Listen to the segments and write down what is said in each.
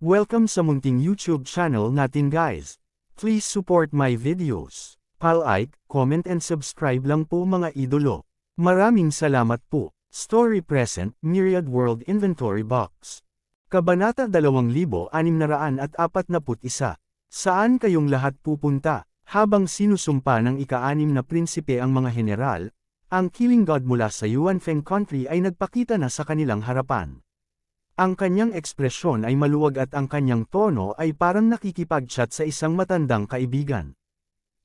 Welcome sa munting YouTube channel natin guys. Please support my videos. Like, comment and subscribe lang po mga idolo. Maraming salamat po. Story Present, Myriad World Inventory Box. Kabanata 2641. Saan kayong lahat pupunta? Habang sinusumpa ng ika-6 na prinsipe ang mga general, ang Killing God mula sa Yuanfeng country ay nagpakita na sa kanilang harapan. Ang kanyang ekspresyon ay maluwag at ang kanyang tono ay parang nakikipag-chat sa isang matandang kaibigan.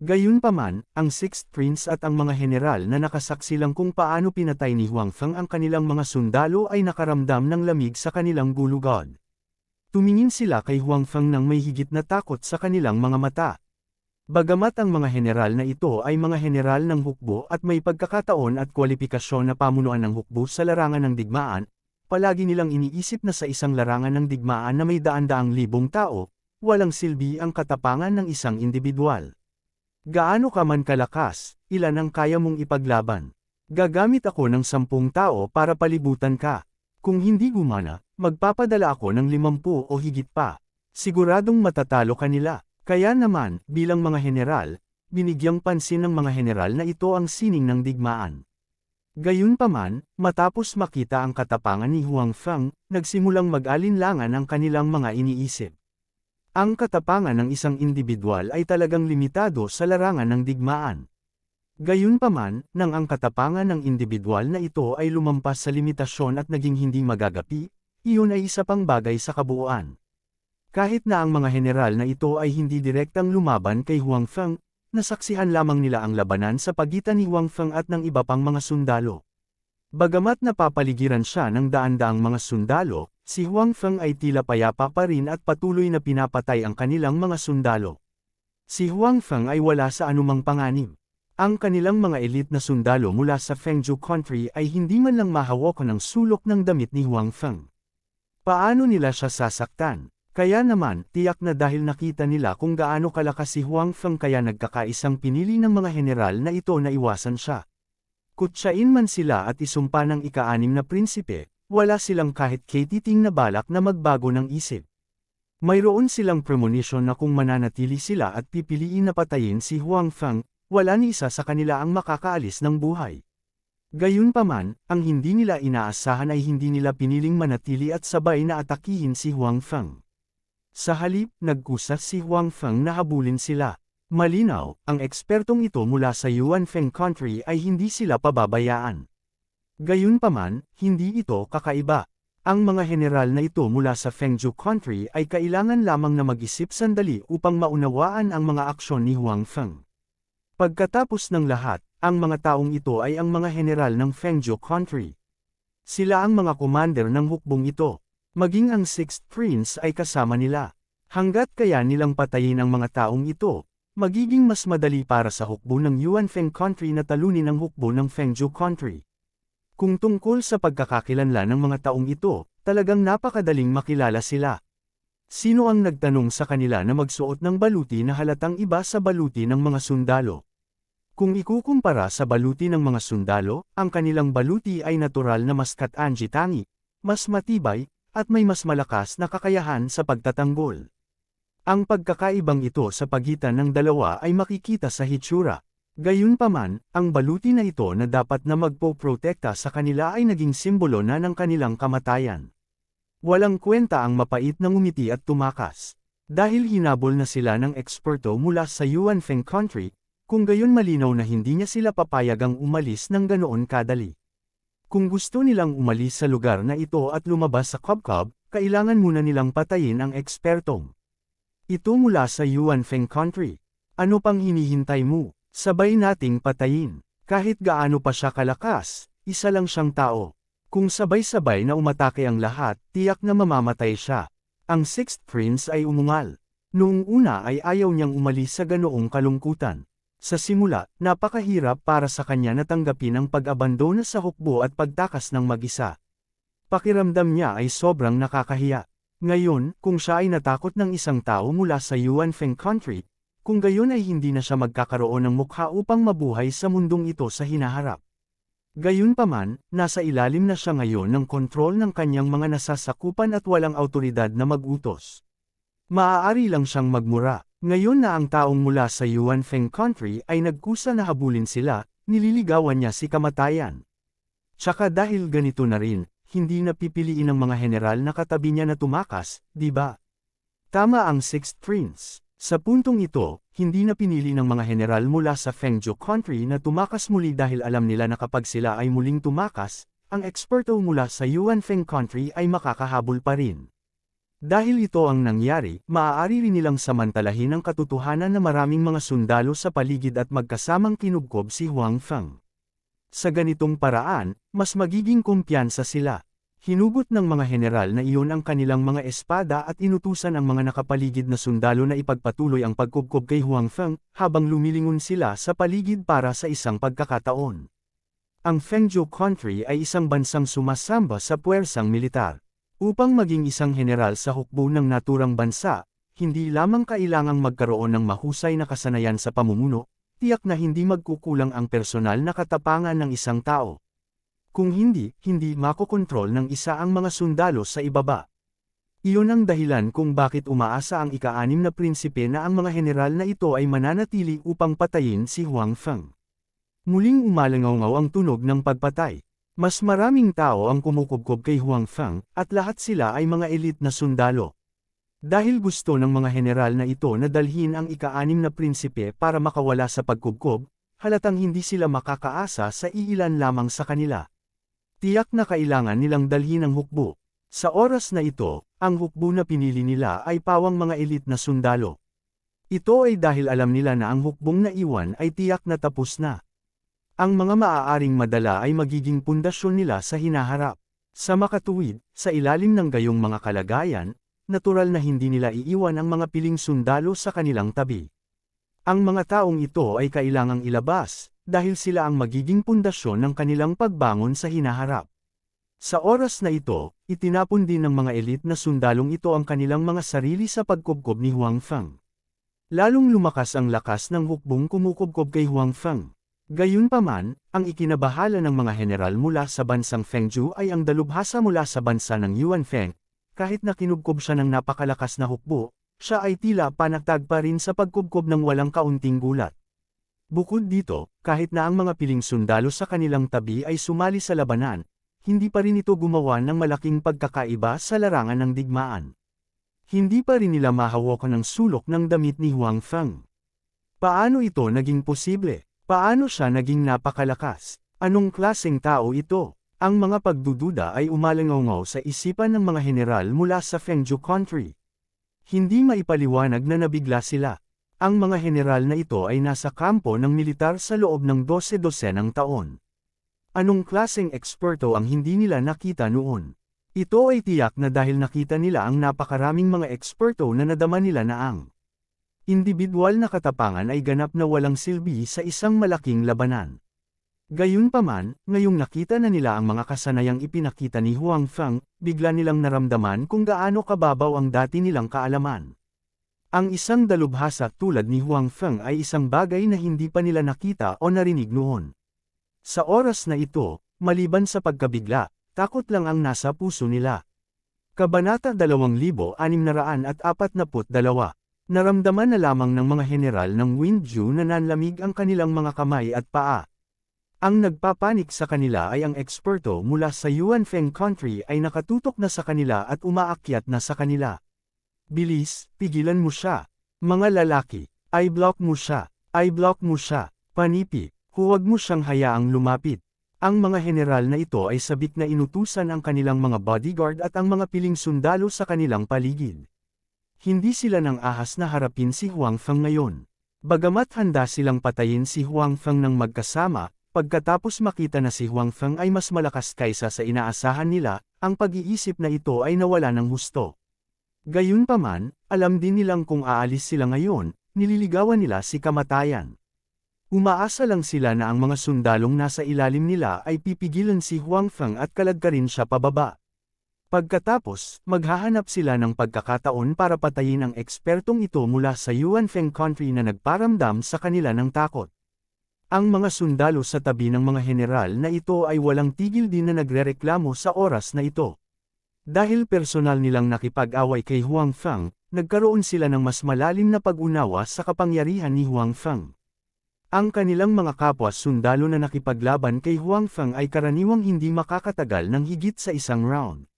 Gayunpaman, ang Sixth Prince at ang mga general na nakasaksi lang kung paano pinatay ni Huangfeng ang kanilang mga sundalo ay nakaramdam ng lamig sa kanilang gulugod. Tumingin sila kay Huangfeng nang may higit na takot sa kanilang mga mata. Bagamat ang mga general na ito ay mga general ng hukbo at may pagkakataon at kwalipikasyon na pamunuan ng hukbo sa larangan ng digmaan, palagi nilang iniisip na sa isang larangan ng digmaan na may daan-daang libong tao, walang silbi ang katapangan ng isang individual. Gaano ka man kalakas, ilan ang kaya mong ipaglaban? Gagamit ako ng 10 tao para palibutan ka. Kung hindi gumana, magpapadala ako ng 50 o higit pa. Siguradong matatalo ka nila. Kaya naman, bilang mga general, binigyang pansin ng mga general na ito ang sining ng digmaan. Gayunpaman, matapos makita ang katapangan ni Huangfeng, nagsimulang mag-alinlangan ang kanilang mga iniisip. Ang katapangan ng isang individual ay talagang limitado sa larangan ng digmaan. Gayunpaman, nang ang katapangan ng individual na ito ay lumampas sa limitasyon at naging hindi magagapi, iyon ay isa pang bagay sa kabuuan. Kahit na ang mga general na ito ay hindi direktang lumaban kay Huangfeng, nasaksihan lamang nila ang labanan sa pagitan ni Huangfeng at ng iba pang mga sundalo. Bagamat napapaligiran siya ng daan-daang mga sundalo, si Huangfeng ay tila payapa pa rin at patuloy na pinapatay ang kanilang mga sundalo. Si Huangfeng ay wala sa anumang panganib. Ang kanilang mga elite na sundalo mula sa Fengzhou country ay hindi man lang mahawak ng sulok ng damit ni Huangfeng. Paano nila siya sasaktan? Kaya naman, tiyak na dahil nakita nila kung gaano kalakas si Huangfeng kaya nagkakaisang pinili ng mga general na ito na iwasan siya. Kutsain man sila at isumpa ng ika-6 na prinsipe, wala silang kahit katiting na balak na magbago ng isip. Mayroon silang premonition na kung mananatili sila at pipiliin na patayin si Huangfeng, wala ni isa sa kanila ang makakaalis ng buhay. Gayunpaman, ang hindi nila inaasahan ay hindi nila piniling manatili at sabay na atakihin si Huangfeng. Sa halip, nagkusat si Huangfeng na habulin sila. Malinaw, ang ekspertong ito mula sa Yuanfeng country ay hindi sila pababayaan. Gayunpaman, hindi ito kakaiba. Ang mga general na ito mula sa Fengzhou country ay kailangan lamang na mag-isip sandali upang maunawaan ang mga aksyon ni Huangfeng. Pagkatapos ng lahat, ang mga taong ito ay ang mga general ng Fengzhou country. Sila ang mga commander ng hukbong ito. Maging ang Sixth Prince ay kasama nila. Hanggat kaya nilang patayin ang mga taong ito, magiging mas madali para sa hukbo ng Yuanfeng country na talunin ang hukbo ng Fengzhou country. Kung tungkol sa pagkakakilanlan ng mga taong ito, talagang napakadaling makilala sila. Sino ang nagtanong sa kanila na magsuot ng baluti na halatang iba sa baluti ng mga sundalo? Kung ikukumpara sa baluti ng mga sundalo, ang kanilang baluti ay natural na maskat anji tangi, mas matibay, at may mas malakas na kakayahan sa pagtatanggol. Ang pagkakaibang ito sa pagitan ng dalawa ay makikita sa hitsura. Gayunpaman, ang baluti na ito na dapat na magpoprotekta sa kanila ay naging simbolo na ng kanilang kamatayan. Walang kwenta ang mapait na ngumiti at tumakas. Dahil hinabol na sila ng eksperto mula sa Yuanfeng country, kung gayon malinaw na hindi niya sila papayagang umalis ng ganoon kadali. Kung gusto nilang umalis sa lugar na ito at lumabas sa Kubkob, kailangan muna nilang patayin ang ekspertong ito mula sa Yuanfeng country. Ano pang hinihintay mo? Sabay nating patayin. Kahit gaano pa siya kalakas, isa lang siyang tao. Kung sabay-sabay na umatake ang lahat, tiyak na mamamatay siya. Ang Sixth Prince ay umungal. Noong una ay ayaw niyang umalis sa ganoong kalungkutan. Sa simula, napakahirap para sa kanya na tanggapin ang pag-abandona sa hukbo at pagtakas ng mag-isa. Pakiramdam niya ay sobrang nakakahiya. Ngayon, kung siya ay natakot ng isang tao mula sa Yuanfeng country, kung gayon ay hindi na siya magkakaroon ng mukha upang mabuhay sa mundong ito sa hinaharap. Gayunpaman, nasa ilalim na siya ngayon ng kontrol ng kanyang mga nasasakupan at walang awtoridad na mag-utos. Maaari lang siyang magmura. Ngayon na ang taong mula sa Yuan Feng country ay nagkusa na habulin sila, nililigawan niya si kamatayan. Tsaka dahil ganito na rin, hindi na pipiliin ng mga general na katabi niya na tumakas, di ba? Tama ang Sixth Prince. Sa puntong ito, hindi na pinili ng mga general mula sa Fengzhou country na tumakas muli dahil alam nila na kapag sila ay muling tumakas, ang eksperto mula sa Yuan Feng country ay makakahabol pa rin. Dahil ito ang nangyari, maaari rin nilang samantalahin ang katotohanan na maraming mga sundalo sa paligid at magkasamang kinugkob si Huang Feng. Sa ganitong paraan, mas magiging kumpiyansa sila. Hinugot ng mga general na iyon ang kanilang mga espada at inutusan ang mga nakapaligid na sundalo na ipagpatuloy ang pagkubkob kay Huang Feng, habang lumilingon sila sa paligid para sa isang pagkakataon. Ang Fengzhou country ay isang bansang sumasamba sa puwersang militar. Upang maging isang general sa hukbo ng naturang bansa, hindi lamang kailangang magkaroon ng mahusay na kasanayan sa pamumuno, tiyak na hindi magkukulang ang personal na katapangan ng isang tao. Kung hindi makokontrol ng isa ang mga sundalo sa ibaba. Iyon ang dahilan kung bakit umaasa ang ika-6 na prinsipe na ang mga general na ito ay mananatili upang patayin si Huang Feng. Muling umalangaw-ngaw ang tunog ng pagpatay. Mas maraming tao ang kumukubkob kay Huang Feng, at lahat sila ay mga elite na sundalo. Dahil gusto ng mga general na ito na dalhin ang ika-6 na prinsipe para makawala sa pagkubkob, halatang hindi sila makakaasa sa iilan lamang sa kanila. Tiyak na kailangan nilang dalhin ang hukbo. Sa oras na ito, ang hukbo na pinili nila ay pawang mga elite na sundalo. Ito ay dahil alam nila na ang hukbong naiwan ay tiyak na tapos na. Ang mga maaaring madala ay magiging pundasyon nila sa hinaharap. Sa makatuwid, sa ilalim ng gayong mga kalagayan, natural na hindi nila iiwan ang mga piling sundalo sa kanilang tabi. Ang mga taong ito ay kailangang ilabas, dahil sila ang magiging pundasyon ng kanilang pagbangon sa hinaharap. Sa oras na ito, itinapon din ng mga elite na sundalong ito ang kanilang mga sarili sa pagkubkob ni Huang Feng. Lalong lumakas ang lakas ng hukbong kumukubkob kay Huang Feng. Gayunpaman, ang ikinabahala ng mga general mula sa bansang Fengzhou ay ang dalubhasa mula sa bansa ng Yuan Feng. Kahit na kinubkob siya ng napakalakas na hukbo, siya ay tila panatag pa rin sa pagkubkob ng walang kaunting gulat. Bukod dito, kahit na ang mga piling sundalo sa kanilang tabi ay sumali sa labanan, hindi pa rin ito gumawa ng malaking pagkakaiba sa larangan ng digmaan. Hindi pa rin nila mahawakan ng sulok ng damit ni Huang Feng. Paano ito naging posible? Paano siya naging napakalakas? Anong klaseng tao ito? Ang mga pagdududa ay umalangaw sa isipan ng mga general mula sa Fengzhou country. Hindi maipaliwanag na nabigla sila. Ang mga general na ito ay nasa kampo ng militar sa loob ng 12-dosenang taon. Anong klaseng eksperto ang hindi nila nakita noon? Ito ay tiyak na dahil nakita nila ang napakaraming mga eksperto na nadama nila na ang individual na katapangan ay ganap na walang silbi sa isang malaking labanan. Gayunpaman, ngayong nakita na nila ang mga kasanayang ipinakita ni Huang Feng, bigla nilang naramdaman kung gaano kababaw ang dati nilang kaalaman. Ang isang dalubhasa tulad ni Huang Feng ay isang bagay na hindi pa nila nakita o narinig noon. Sa oras na ito, maliban sa pagkabigla, takot lang ang nasa puso nila. Kabanata 2642. Naramdaman na lamang ng mga general ng Windju na nanlamig ang kanilang mga kamay at paa. Ang nagpapanik sa kanila ay ang eksperto mula sa Yuan Feng country ay nakatutok na sa kanila at umaakyat na sa kanila. Bilis, pigilan mo siya. Mga lalaki, i-block mo siya. I-block mo siya. Panipi, huwag mo siyang hayaang lumapit. Ang mga general na ito ay sabik na inutusan ang kanilang mga bodyguard at ang mga piling sundalo sa kanilang paligid. Hindi sila nang ahas na harapin si Huang Feng ngayon. Bagamat handa silang patayin si Huang Feng ng magkasama, pagkatapos makita na si Huang Feng ay mas malakas kaysa sa inaasahan nila, ang pag-iisip na ito ay nawala ng husto. Gayunpaman, alam din nilang kung aalis sila ngayon, nililigawan nila si kamatayan. Umaasa lang sila na ang mga sundalong nasa ilalim nila ay pipigilan si Huang Feng at kalagkarin siya pababa. Pagkatapos, maghahanap sila ng pagkakataon para patayin ang ekspertong ito mula sa Yuan Feng country na nagparamdam sa kanila ng takot. Ang mga sundalo sa tabi ng mga general na ito ay walang tigil din na nagrereklamo sa oras na ito. Dahil personal nilang nakipag-away kay Huang Feng, nagkaroon sila ng mas malalim na pag-unawa sa kapangyarihan ni Huang Feng. Ang kanilang mga kapwa sundalo na nakipaglaban kay Huang Feng ay karaniwang hindi makakatagal ng higit sa isang round.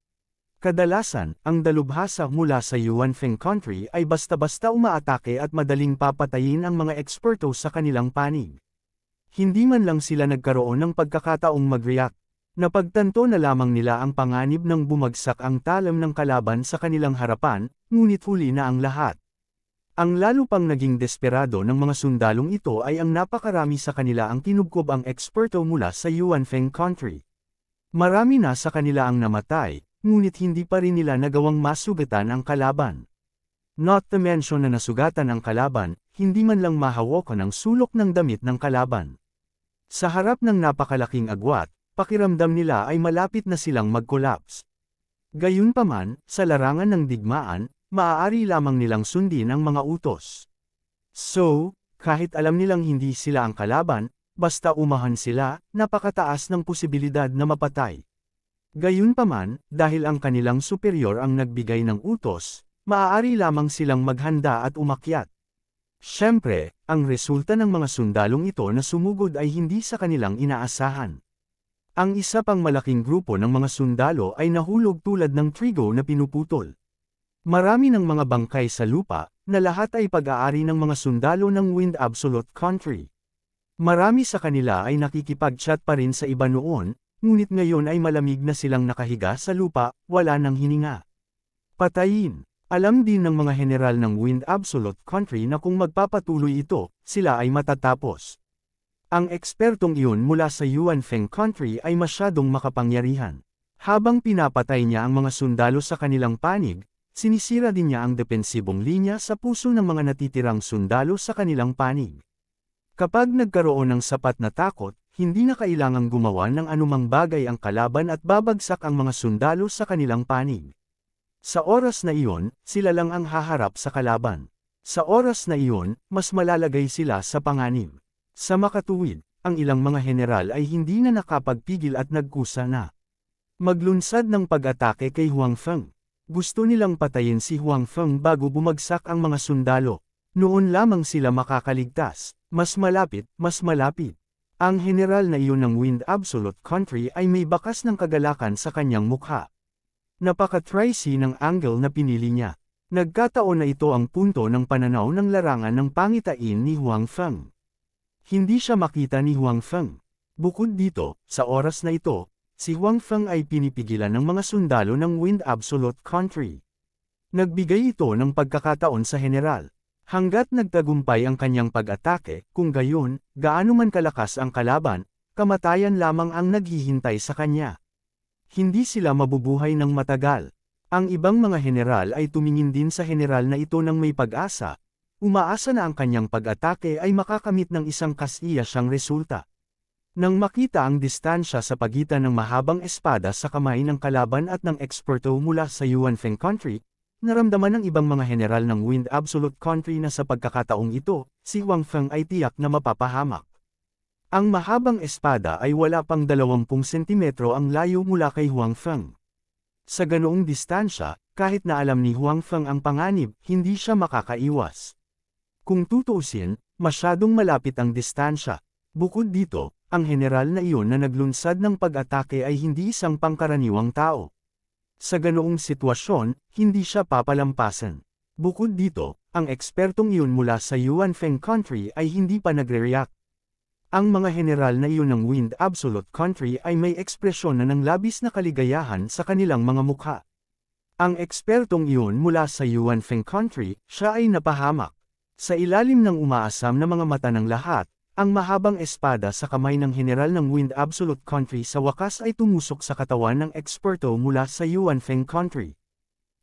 Kadalasan, ang dalubhasa mula sa Yuanfeng country ay basta-basta umaatake at madaling papatayin ang mga eksperto sa kanilang panig. Hindi man lang sila nagkaroon ng pagkakataong mag-react. Napagtanto na lamang nila ang panganib ng bumagsak ang talam ng kalaban sa kanilang harapan, ngunit huli na ang lahat. Ang lalo pang naging desperado ng mga sundalong ito ay ang napakarami sa kanila ang kinubkob ang eksperto mula sa Yuanfeng country. Marami na sa kanila ang namatay, ngunit hindi pa rin nila nagawang masugatan ang kalaban. Not to mention na nasugatan ang kalaban, hindi man lang mahawakan ang sulok ng damit ng kalaban. Sa harap ng napakalaking agwat, pakiramdam nila ay malapit na silang mag-collapse. Gayunpaman, sa larangan ng digmaan, maaari lamang nilang sundin ang mga utos. So, kahit alam nilang hindi sila ang kalaban, basta umahan sila, napakataas ng posibilidad na mapatay. Gayunpaman, dahil ang kanilang superior ang nagbigay ng utos, maaari lamang silang maghanda at umakyat. Siyempre, ang resulta ng mga sundalong ito na sumugod ay hindi sa kanilang inaasahan. Ang isa pang malaking grupo ng mga sundalo ay nahulog tulad ng trigo na pinuputol. Marami ng mga bangkay sa lupa, na lahat ay pag-aari ng mga sundalo ng Wind Absolute Country. Marami sa kanila ay nakikipag-chat pa rin sa iba noon, ngunit ngayon ay malamig na silang nakahiga sa lupa, wala nang hininga. Patayin. Alam din ng mga general ng Wind Absolute Country na kung magpapatuloy ito, sila ay matatapos. Ang ekspertong iyon mula sa Yuanfeng Country ay masyadong makapangyarihan. Habang pinapatay niya ang mga sundalo sa kanilang panig, sinisira din niya ang depensibong linya sa puso ng mga natitirang sundalo sa kanilang panig. Kapag nagkaroon ng sapat na takot, hindi na kailangang gumawa ng anumang bagay ang kalaban at babagsak ang mga sundalo sa kanilang panig. Sa oras na iyon, sila lang ang haharap sa kalaban. Sa oras na iyon, mas malalagay sila sa panganib. Sa makatuwid, ang ilang mga general ay hindi na nakapagpigil at nagkusa na maglunsad ng pag-atake kay Huang Feng. Gusto nilang patayin si Huang Feng bago bumagsak ang mga sundalo. Noon lamang sila makakaligtas. Mas malapit, mas malapit. Ang general na iyon ng Wind Absolute Country ay may bakas ng kagalakan sa kanyang mukha. Napaka-tricy ng angle na pinili niya. Nagkataon na ito ang punto ng pananaw ng larangan ng pangitain ni Huang Feng. Hindi siya makita ni Huang Feng. Bukod dito, sa oras na ito, si Huang Feng ay pinipigilan ng mga sundalo ng Wind Absolute Country. Nagbigay ito ng pagkakataon sa general. Hanggat nagtagumpay ang kanyang pag-atake, kung gayon, gaano man kalakas ang kalaban, kamatayan lamang ang naghihintay sa kanya. Hindi sila mabubuhay ng matagal. Ang ibang mga general ay tumingin din sa general na ito ng may pag-asa. Umaasa na ang kanyang pag-atake ay makakamit ng isang kasiya siyang resulta. Nang makita ang distansya sa pagitan ng mahabang espada sa kamay ng kalaban at ng eksperto mula sa Yuanfeng Country, naramdaman ng ibang mga general ng Wind Absolute Country na sa pagkakataong ito, si Huang Feng ay tiyak na mapapahamak. Ang mahabang espada ay wala pang 20 sentimetro ang layo mula kay Huang Feng. Sa ganoong distansya, kahit na alam ni Huang Feng ang panganib, hindi siya makakaiwas. Kung tutuusin, masyadong malapit ang distansya. Bukod dito, ang general na iyon na naglunsad ng pag-atake ay hindi isang pangkaraniwang tao. Sa ganoong sitwasyon, hindi siya papalampasan. Bukod dito, ang ekspertong iyon mula sa Yuanfeng Country ay hindi pa nagre-react. Ang mga general na iyon ng Wind Absolute Country ay may ekspresyon na ng labis na kaligayahan sa kanilang mga mukha. Ang ekspertong iyon mula sa Yuanfeng Country, siya ay napahamak. Sa ilalim ng umaasam na mga mata ng lahat, ang mahabang espada sa kamay ng general ng Wind Absolute Country sa wakas ay tumusok sa katawan ng eksperto mula sa Yuanfeng Country.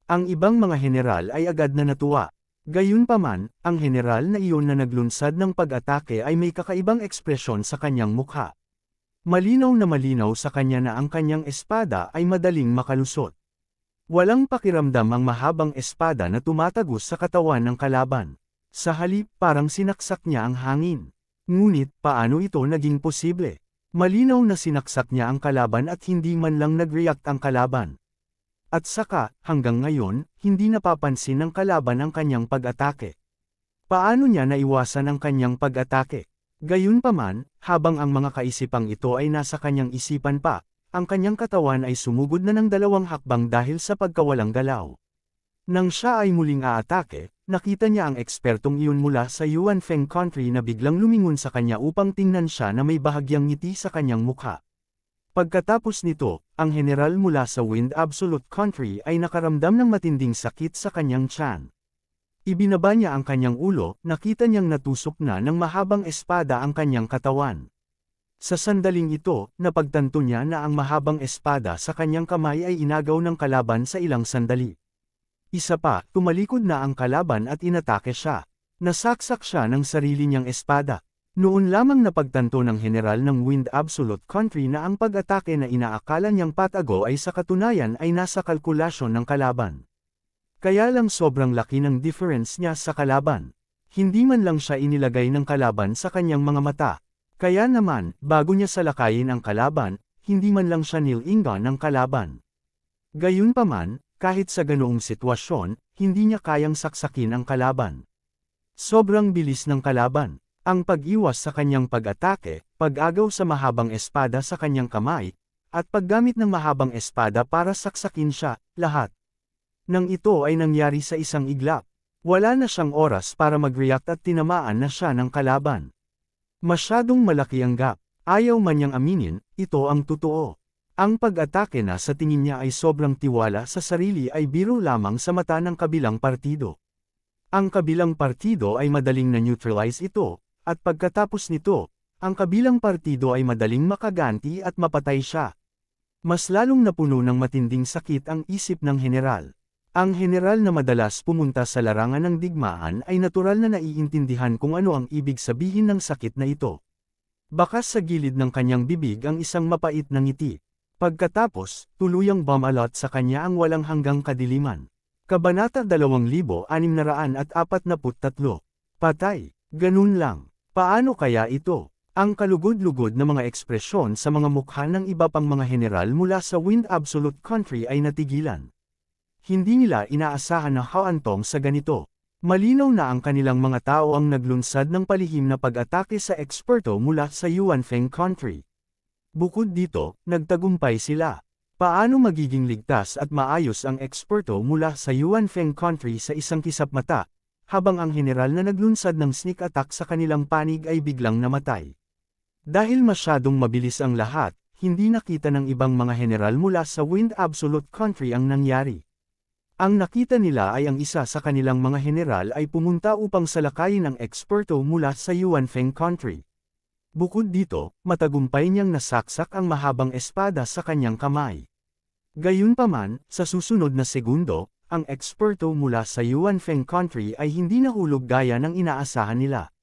Ang ibang mga general ay agad na natuwa. Gayunpaman, ang general na iyon na naglunsad ng pag-atake ay may kakaibang ekspresyon sa kanyang mukha. Malinaw na malinaw sa kanya na ang kanyang espada ay madaling makalusot. Walang pakiramdam ang mahabang espada na tumatagos sa katawan ng kalaban. Sa halip, parang sinaksak niya ang hangin. Ngunit, paano ito naging posible? Malinaw na sinaksak niya ang kalaban at hindi man lang nag-react ang kalaban. At saka, hanggang ngayon, hindi napapansin ng kalaban ang kanyang pag-atake. Paano niya naiwasan ang kanyang pag-atake? Gayunpaman, habang ang mga kaisipang ito ay nasa kanyang isipan pa, ang kanyang katawan ay sumugod na ng 2 hakbang dahil sa pagkawalang galaw. Nang siya ay muling aatake, nakita niya ang ekspertong iyon mula sa Yuan Feng Country na biglang lumingon sa kanya upang tingnan siya na may bahagyang ngiti sa kanyang mukha. Pagkatapos nito, ang general mula sa Wind Absolute Country ay nakaramdam ng matinding sakit sa kanyang tiyan. Ibinaba niya ang kanyang ulo, nakita niyang natusok na ng mahabang espada ang kanyang katawan. Sa sandaling ito, napagtanto niya na ang mahabang espada sa kanyang kamay ay inagaw ng kalaban sa ilang sandali. Isa pa, tumalikod na ang kalaban at inatake siya. Nasaksak siya ng sarili niyang espada. Noon lamang napagtanto ng general ng Wind Absolute Country na ang pag-atake na inaakala niyang patago ay sa katunayan ay nasa kalkulasyon ng kalaban. Kaya lang sobrang laki ng difference niya sa kalaban. Hindi man lang siya inilagay ng kalaban sa kanyang mga mata. Kaya naman, bago niya salakayin ang kalaban, hindi man lang siya nilingan ng kalaban. Gayunpaman, kahit sa ganoong sitwasyon, hindi niya kayang saksakin ang kalaban. Sobrang bilis ng kalaban. Ang pag-iwas sa kanyang pag-atake, pag-agaw sa mahabang espada sa kanyang kamay, at paggamit ng mahabang espada para saksakin siya, lahat. Nang ito ay nangyari sa isang iglap. Wala na siyang oras para mag-react at tinamaan na siya ng kalaban. Masyadong malaki ang gap. Ayaw man niyang aminin, ito ang totoo. Ang pag-atake na sa tingin niya ay sobrang tiwala sa sarili ay biro lamang sa mata ng kabilang partido. Ang kabilang partido ay madaling na-neutralize ito, at pagkatapos nito, ang kabilang partido ay madaling makaganti at mapatay siya. Mas lalong napuno ng matinding sakit ang isip ng general. Ang general na madalas pumunta sa larangan ng digmaan ay natural na naiintindihan kung ano ang ibig sabihin ng sakit na ito. Bakas sa gilid ng kanyang bibig ang isang mapait na ngiti. Pagkatapos, tuluyang bumalot sa kanya ang walang hanggang kadiliman. Kabanata 2643. Patay. Ganun lang. Paano kaya ito? Ang kalugod-lugod na mga ekspresyon sa mga mukha ng iba pang mga general mula sa Wind Absolute Country ay natigilan. Hindi nila inaasahan na haantong sa ganito. Malinaw na ang kanilang mga tao ang naglunsad ng palihim na pag-atake sa eksperto mula sa Yuan Feng Country. Bukod dito, nagtagumpay sila. Paano magiging ligtas at maayos ang eksperto mula sa Yuan Feng Country sa isang kisap mata, habang ang general na naglunsad ng sneak attack sa kanilang panig ay biglang namatay? Dahil masyadong mabilis ang lahat, hindi nakita ng ibang mga general mula sa Wind Absolute Country ang nangyari. Ang nakita nila ay ang isa sa kanilang mga general ay pumunta upang salakayin ang eksperto mula sa Yuan Feng Country. Bukod dito, matagumpay niyang nasaksak ang mahabang espada sa kanyang kamay. Gayunpaman, sa susunod na segundo, ang eksperto mula sa Yuan Feng Country ay hindi nahulog gaya ng inaasahan nila.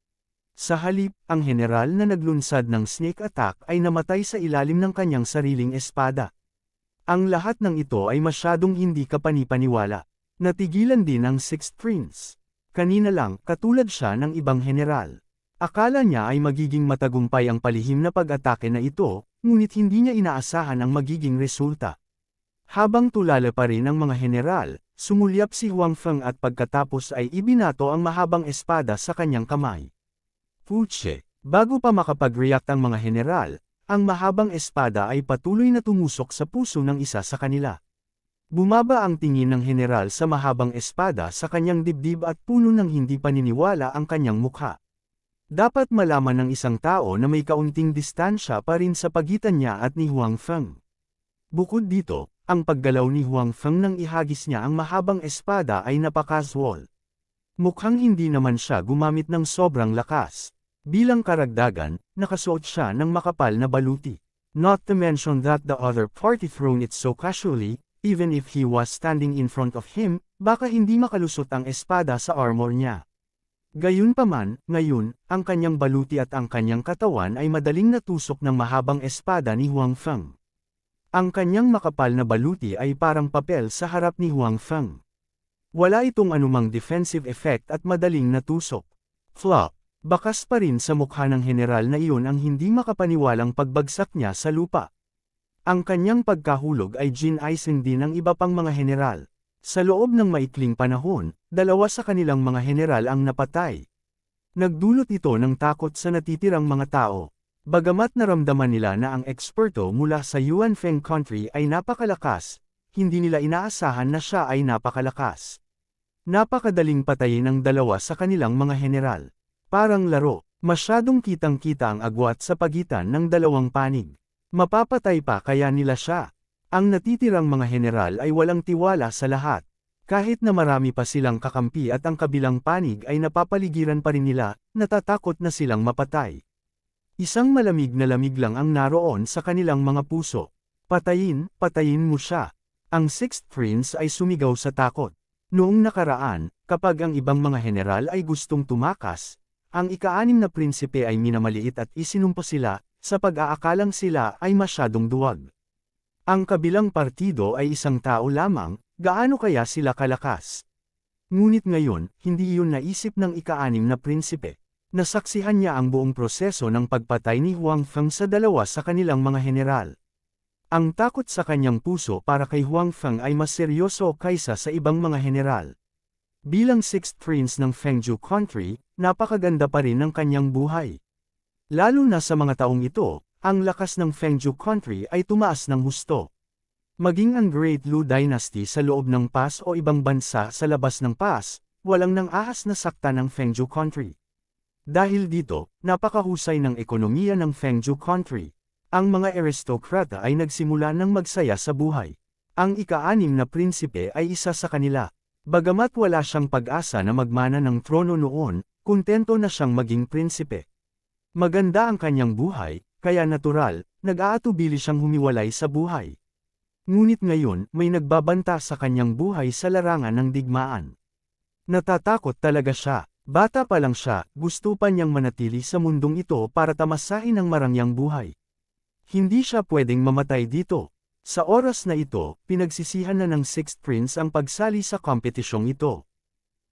Sa halip, ang general na naglunsad ng sneak attack ay namatay sa ilalim ng kanyang sariling espada. Ang lahat ng ito ay masyadong hindi kapanipaniwala. Natigilan din ang Sixth Prince. Kanina lang, katulad siya ng ibang general. Akala niya ay magiging matagumpay ang palihim na pag-atake na ito, ngunit hindi niya inaasahan ang magiging resulta. Habang tulala pa rin ang mga general, sumulyap si Huang Feng at pagkatapos ay ibinato ang mahabang espada sa kanyang kamay. Puche, bago pa makapag-react ang mga general, ang mahabang espada ay patuloy na tumusok sa puso ng isa sa kanila. Bumaba ang tingin ng general sa mahabang espada sa kanyang dibdib at puno ng hindi paniniwala ang kanyang mukha. Dapat malaman ng isang tao na may kaunting distansya pa rin sa pagitan niya at ni Huang Feng. Bukod dito, ang paggalaw ni Huang Feng nang ihagis niya ang mahabang espada ay napakaswal. Mukhang hindi naman siya gumamit ng sobrang lakas. Bilang karagdagan, nakasuot siya ng makapal na baluti. Not to mention that the other party thrown it so casually, even if he was standing in front of him, baka hindi makalusot ang espada sa armor niya. Gayunpaman, ngayon, ang kanyang baluti at ang kanyang katawan ay madaling natusok ng mahabang espada ni Huang Feng. Ang kanyang makapal na baluti ay parang papel sa harap ni Huang Feng. Wala itong anumang defensive effect at madaling natusok. Flop. Bakas pa rin sa mukha ng general na iyon ang hindi makapaniwalang pagbagsak niya sa lupa. Ang kanyang pagkahulog ay ginaisin din ng iba pang mga general. Sa loob ng maikling panahon, 2 sa kanilang mga general ang napatay. Nagdulot ito ng takot sa natitirang mga tao. Bagamat naramdaman nila na ang eksperto mula sa Yuan Feng Country ay napakalakas, hindi nila inaasahan na siya ay napakalakas. Napakadaling patayin ng 2 sa kanilang mga general. Parang laro, masyadong kitang-kita ang agwat sa pagitan ng 2 panig. Mapapatay pa kaya nila siya. Ang natitirang mga general ay walang tiwala sa lahat. Kahit na marami pa silang kakampi at ang kabilang panig ay napapaligiran pa rin nila, natatakot na silang mapatay. Isang malamig na lamig lang ang naroon sa kanilang mga puso. Patayin mo siya. Ang 6th Prince ay sumigaw sa takot. Noong nakaraan, kapag ang ibang mga general ay gustong tumakas, ang ika-6 na prinsipe ay minamaliit at isinumpa sila, sa pag-aakalang sila ay masyadong duwag. Ang kabilang partido ay isang tao lamang, gaano kaya sila kalakas? Ngunit ngayon, hindi iyon naisip ng ika-6 na prinsipe. Nasaksihan niya ang buong proseso ng pagpatay ni Huang Feng sa 2 sa kanilang mga general. Ang takot sa kanyang puso para kay Huang Feng ay mas seryoso kaysa sa ibang mga general. Bilang 6th Prince ng Fengju Country, napakaganda pa rin ng kanyang buhay. Lalo na sa mga taong ito, ang lakas ng Fengju Country ay tumaas ng husto. Maging ang Great Lu Dynasty sa loob ng pass o ibang bansa sa labas ng pass, walang nang ahas na sakta ng Fengju Country. Dahil dito, napakahusay ng ekonomiya ng Fengju Country. Ang mga aristokrata ay nagsimula ng magsaya sa buhay. Ang ika-6 na prinsipe ay isa sa kanila. Bagamat wala siyang pag-asa na magmana ng trono noon, kontento na siyang maging prinsipe. Maganda ang kanyang buhay, kaya natural, nag-aatubili siyang humiwalay sa buhay. Ngunit ngayon, may nagbabanta sa kanyang buhay sa larangan ng digmaan. Natatakot talaga siya. Bata pa lang siya, gusto pa niyang manatili sa mundong ito para tamasahin ang marangyang buhay. Hindi siya pwedeng mamatay dito. Sa oras na ito, pinagsisihan na ng 6th Prince ang pagsali sa kompetisyong ito.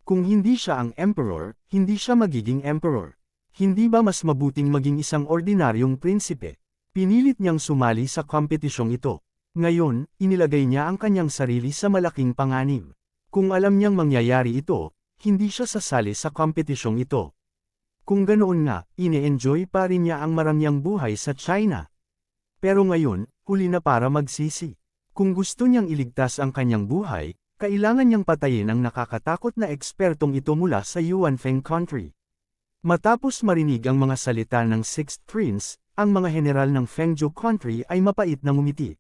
Kung hindi siya ang emperor, hindi siya magiging emperor. Hindi ba mas mabuting maging isang ordinaryong prinsipe? Pinilit niyang sumali sa kompetisyong ito. Ngayon, inilagay niya ang kanyang sarili sa malaking panganib. Kung alam niyang mangyayari ito, hindi siya sasali sa kompetisyong ito. Kung ganoon nga, ine-enjoy pa rin niya ang marangyang buhay sa China. Pero ngayon, huli na para magsisi. Kung gusto niyang iligtas ang kanyang buhay, kailangan niyang patayin ang nakakatakot na ekspertong ito mula sa Yuan Feng Country. Matapos marinig ang mga salita ng 6th Prince, ang mga general ng Fengju Country ay mapait na ngumiti.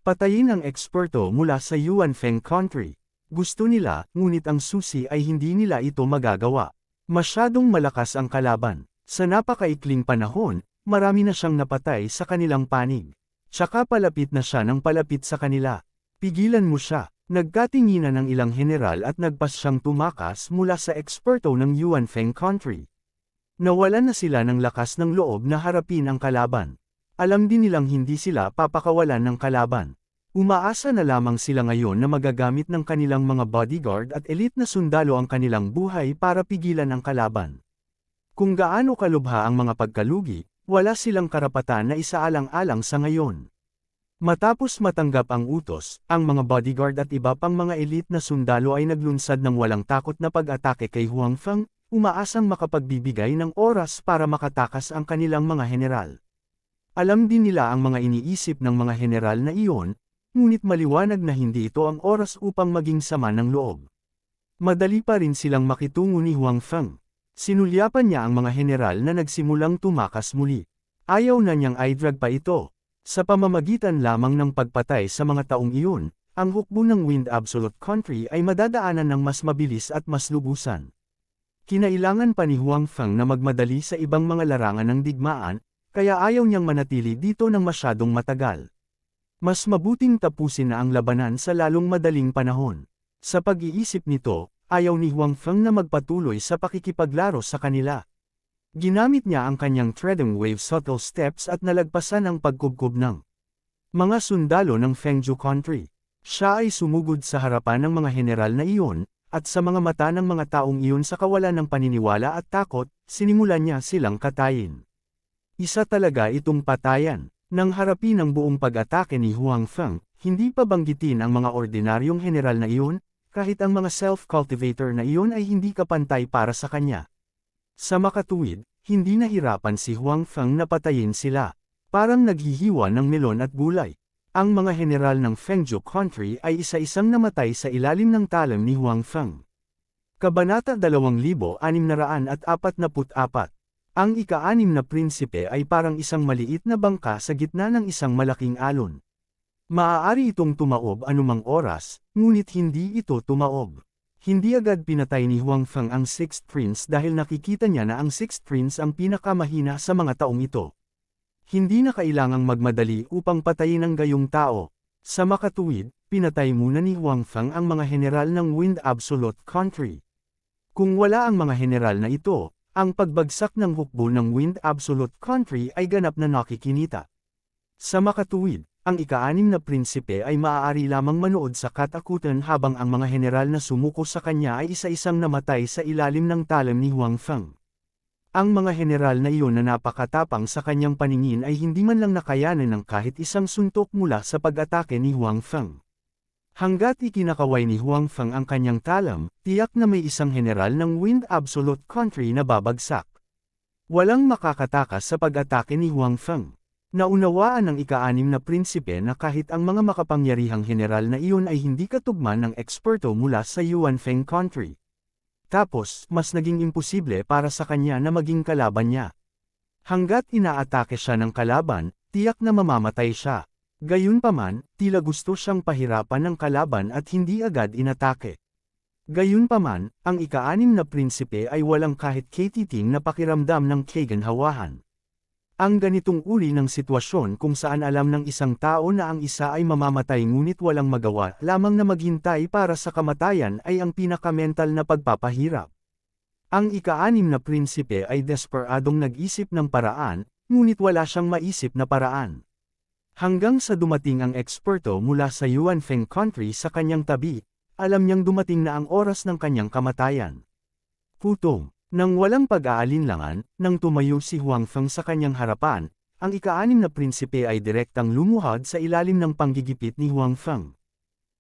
Patayin ang eksperto mula sa Yuan Feng Country. Gusto nila, ngunit ang susi ay hindi nila ito magagawa. Masyadong malakas ang kalaban. Sa napakaikling panahon, marami na siyang napatay sa kanilang panig. Tsaka palapit na siya ng palapit sa kanila. Pigilan mo siya. Nagkatinginan ng ilang general at nagpas siyang tumakas mula sa eksperto ng Yuan Feng Country. Nawalan na sila ng lakas ng loob na harapin ang kalaban. Alam din nilang hindi sila papakawalan ng kalaban. Umaasa na lamang sila ngayon na magagamit ng kanilang mga bodyguard at elite na sundalo ang kanilang buhay para pigilan ang kalaban. Kung gaano kalubha ang mga pagkalugi, wala silang karapatan na isaalang-alang sa ngayon. Matapos matanggap ang utos, ang mga bodyguard at iba pang mga elite na sundalo ay naglunsad ng walang takot na pag-atake kay Huang Feng, umaasang makapagbibigay ng oras para makatakas ang kanilang mga general. Alam din nila ang mga iniisip ng mga general na iyon, ngunit maliwanag na hindi ito ang oras upang maging sama ng loob. Madali pa rin silang makitungo ni Huang Feng. Sinulyapan niya ang mga general na nagsimulang tumakas muli. Ayaw na niyang i-drag pa ito. Sa pamamagitan lamang ng pagpatay sa mga taong iyon, ang hukbo ng Wind Absolute Country ay madadaanan ng mas mabilis at mas lubusan. Kinailangan pa ni Huang Feng na magmadali sa ibang mga larangan ng digmaan, kaya ayaw niyang manatili dito ng masyadong matagal. Mas mabuting tapusin na ang labanan sa lalong madaling panahon. Sa pag-iisip nito, ayaw ni Huang Feng na magpatuloy sa pakikipaglaro sa kanila. Ginamit niya ang kanyang treading wave subtle steps at nalagpasan ang pagkubkob ng mga sundalo ng Fengju Country. Siya ay sumugod sa harapan ng mga general na iyon, at sa mga mata ng mga taong iyon sa kawalan ng paniniwala at takot, sinimulan niya silang katayin. Isa talaga itong patayan. Nang harapin ang buong pag-atake ni Huang Feng, hindi pa banggitin ang mga ordinaryong general na iyon, kahit ang mga self-cultivator na iyon ay hindi kapantay para sa kanya. Sa makatuwid, hindi nahirapan si Huang Feng na patayin sila. Parang naghihiwa ng melon at gulay. Ang mga general ng Fengzhou Country ay isa-isang namatay sa ilalim ng talam ni Huang Feng. Kabanata 2644. Ang ika-6 na prinsipe ay parang isang maliit na bangka sa gitna ng isang malaking alon. Maaari itong tumaob anumang oras, ngunit hindi ito tumaob. Hindi agad pinatay ni Huang Feng ang Sixth Prince dahil nakikita niya na ang Sixth Prince ang pinakamahina sa mga taong ito. Hindi na kailangang magmadali upang patayin ang gayong tao. Sa makatuwid, pinatay muna ni Huang Feng ang mga general ng Wind Absolute Country. Kung wala ang mga general na ito, ang pagbagsak ng hukbo ng Wind Absolute Country ay ganap na nakikinita. Sa makatuwid, ang ika-6 na prinsipe ay maaari lamang manood sa katakutan habang ang mga general na sumuko sa kanya ay isa-isang namatay sa ilalim ng talam ni Huang Feng. Ang mga general na iyon na napakatapang sa kanyang paningin ay hindi man lang nakayanan ng kahit isang suntok mula sa pag-atake ni Huang Feng. Hanggat ikinakaway ni Huang Feng ang kanyang talam, tiyak na may isang general ng Wind Absolute Country na babagsak. Walang makakatakas sa pag-atake ni Huang Feng. Naunawaan ng ika-6 na prinsipe na kahit ang mga makapangyarihang general na iyon ay hindi katugman ng eksperto mula sa Yuanfeng Country. Tapos, mas naging imposible para sa kanya na maging kalaban niya. Hanggat inaatake siya ng kalaban, tiyak na mamamatay siya. Gayunpaman, tila gusto siyang pahirapan ng kalaban at hindi agad inatake. Gayunpaman, ang ika-6 na prinsipe ay walang kahit katiting na pakiramdam ng kaganhawahan. Ang ganitong uri ng sitwasyon kung saan alam ng isang tao na ang isa ay mamamatay ngunit walang magawa lamang na maghintay para sa kamatayan ay ang pinakamental na pagpapahirap. Ang ika-6 na prinsipe ay desperadong nag-isip ng paraan, ngunit wala siyang maisip na paraan. Hanggang sa dumating ang eksperto mula sa Yuanfeng Country sa kanyang tabi, alam niyang dumating na ang oras ng kanyang kamatayan. Putong, nang walang pag-aalinlangan, nang tumayo si Huang Feng sa kanyang harapan, ang ika-6 na prinsipe ay direktang lumuhod sa ilalim ng panggigipit ni Huang Feng.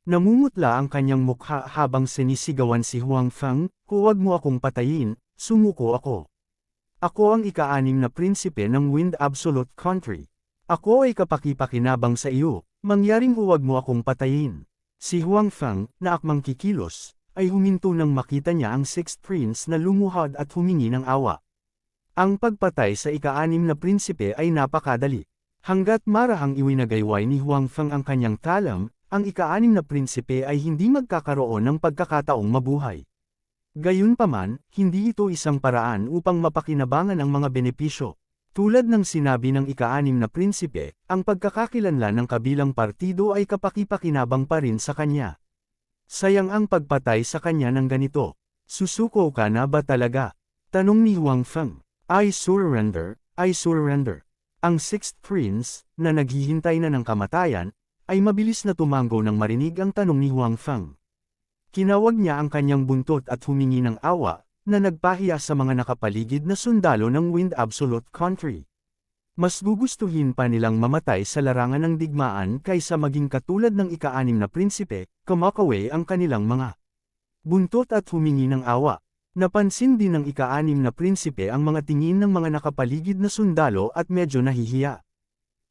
Namumutla ang kanyang mukha habang sinisigawan si Huang Feng, "Huwag mo akong patayin, sumuko ako. Ako ang ika-6 na prinsipe ng Wind Absolute Country. Ako ay kapakipakinabang sa iyo, mangyaring huwag mo akong patayin." Si Huang Feng, na akmang kikilos, ay huminto nang makita niya ang Sixth Prince na lumuhod at humingi ng awa. Ang pagpatay sa ika-6 na prinsipe ay napakadali. Hanggat marahang iwinagayway ni Huang Feng ang kanyang talam, ang ika-6 na prinsipe ay hindi magkakaroon ng pagkakataong mabuhay. Gayunpaman, hindi ito isang paraan upang mapakinabangan ang mga benepisyo. Tulad ng sinabi ng ika-6 na prinsipe, ang pagkakakilanlan ng kabilang partido ay kapakipakinabang pa rin sa kanya. Sayang ang pagpatay sa kanya ng ganito. "Susuko ka na ba talaga?" tanong ni Huang Feng. "I surrender, I surrender." Ang Sixth Prince, na naghihintay na ng kamatayan, ay mabilis na tumango nang marinig ang tanong ni Huang Feng. Kinawag niya ang kanyang buntot at humingi ng awa, na nagpahiya sa mga nakapaligid na sundalo ng Wind Absolute Country. Mas gugustuhin pa nilang mamatay sa larangan ng digmaan kaysa maging katulad ng ika-6 na prinsipe, kumakaway ang kanilang mga buntot at humingi ng awa. Napansin din ng ika-6 na prinsipe ang mga tingin ng mga nakapaligid na sundalo at medyo nahihiya.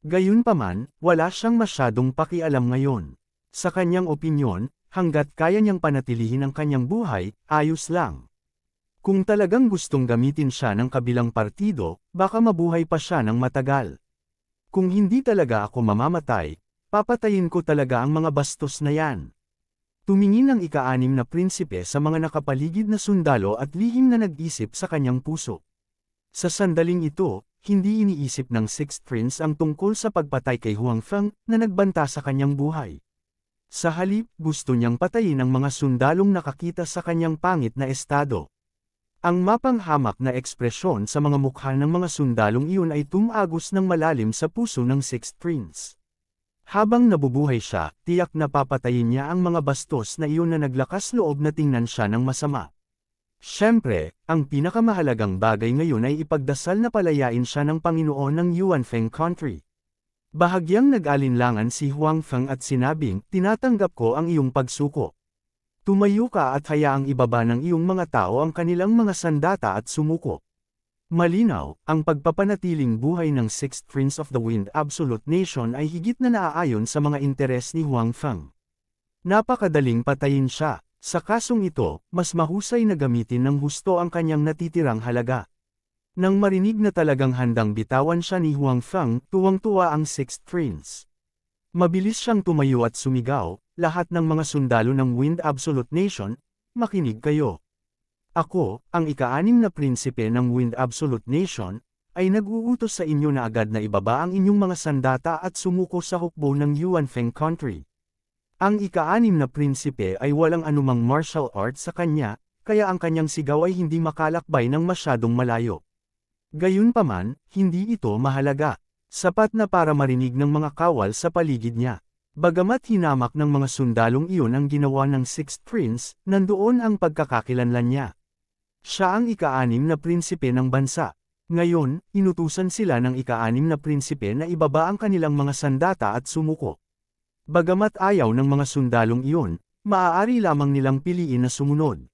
Gayunpaman, wala siyang masyadong pakialam ngayon. Sa kanyang opinyon, hanggat kaya niyang panatilihin ang kanyang buhay, ayos lang. Kung talagang gustong gamitin siya ng kabilang partido, baka mabuhay pa siya ng matagal. Kung hindi talaga ako mamamatay, papatayin ko talaga ang mga bastos na yan. Tumingin ang ika-6 na prinsipe sa mga nakapaligid na sundalo at lihim na nag-isip sa kanyang puso. Sa sandaling ito, hindi iniisip ng Sixth Prince ang tungkol sa pagpatay kay Huang Feng na nagbanta sa kanyang buhay. Sa halip, gusto niyang patayin ang mga sundalong nakakita sa kanyang pangit na estado. Ang mapanghamak na ekspresyon sa mga mukha ng mga sundalong iyon ay tumagos ng malalim sa puso ng Sixth Prince. Habang nabubuhay siya, tiyak na papatayin niya ang mga bastos na iyon na naglakas loob na tingnan siya ng masama. Siyempre, ang pinakamahalagang bagay ngayon ay ipagdasal na palayain siya ng Panginoon ng Yuanfeng country. Bahagyang nag-alinlangan si Huang Feng at sinabing, tinatanggap ko ang iyong pagsuko. Tumayo ka at hayaang ibaba ng iyong mga tao ang kanilang mga sandata at sumuko. Malinaw, ang pagpapanatiling buhay ng Sixth Prince of the Wind Absolute Nation ay higit na naaayon sa mga interes ni Huang Feng. Napakadaling patayin siya. Sa kasong ito, mas mahusay na gamitin ng husto ang kanyang natitirang halaga. Nang marinig na talagang handang bitawan siya ni Huang Feng, tuwang-tuwa ang Sixth Prince. Mabilis siyang tumayo at sumigaw, lahat ng mga sundalo ng Wind Absolute Nation, makinig kayo. Ako, ang ika-6 na prinsipe ng Wind Absolute Nation, ay nag-uutos sa inyo na agad na ibaba ang inyong mga sandata at sumuko sa hukbo ng Yuanfeng country. Ang ika-6 na prinsipe ay walang anumang martial art sa kanya, kaya ang kanyang sigaw ay hindi makalakbay ng masyadong malayo. Gayunpaman, hindi ito mahalaga. Sapat na para marinig ng mga kawal sa paligid niya. Bagamat hinamak ng mga sundalong iyon ang ginawa ng Sixth Prince, nandoon ang pagkakakilanlan niya. Siya ang ika-6 na prinsipe ng bansa. Ngayon, inutusan sila ng ika-6 na prinsipe na ibaba ang kanilang mga sandata at sumuko. Bagamat ayaw ng mga sundalong iyon, maaari lamang nilang piliin na sumunod.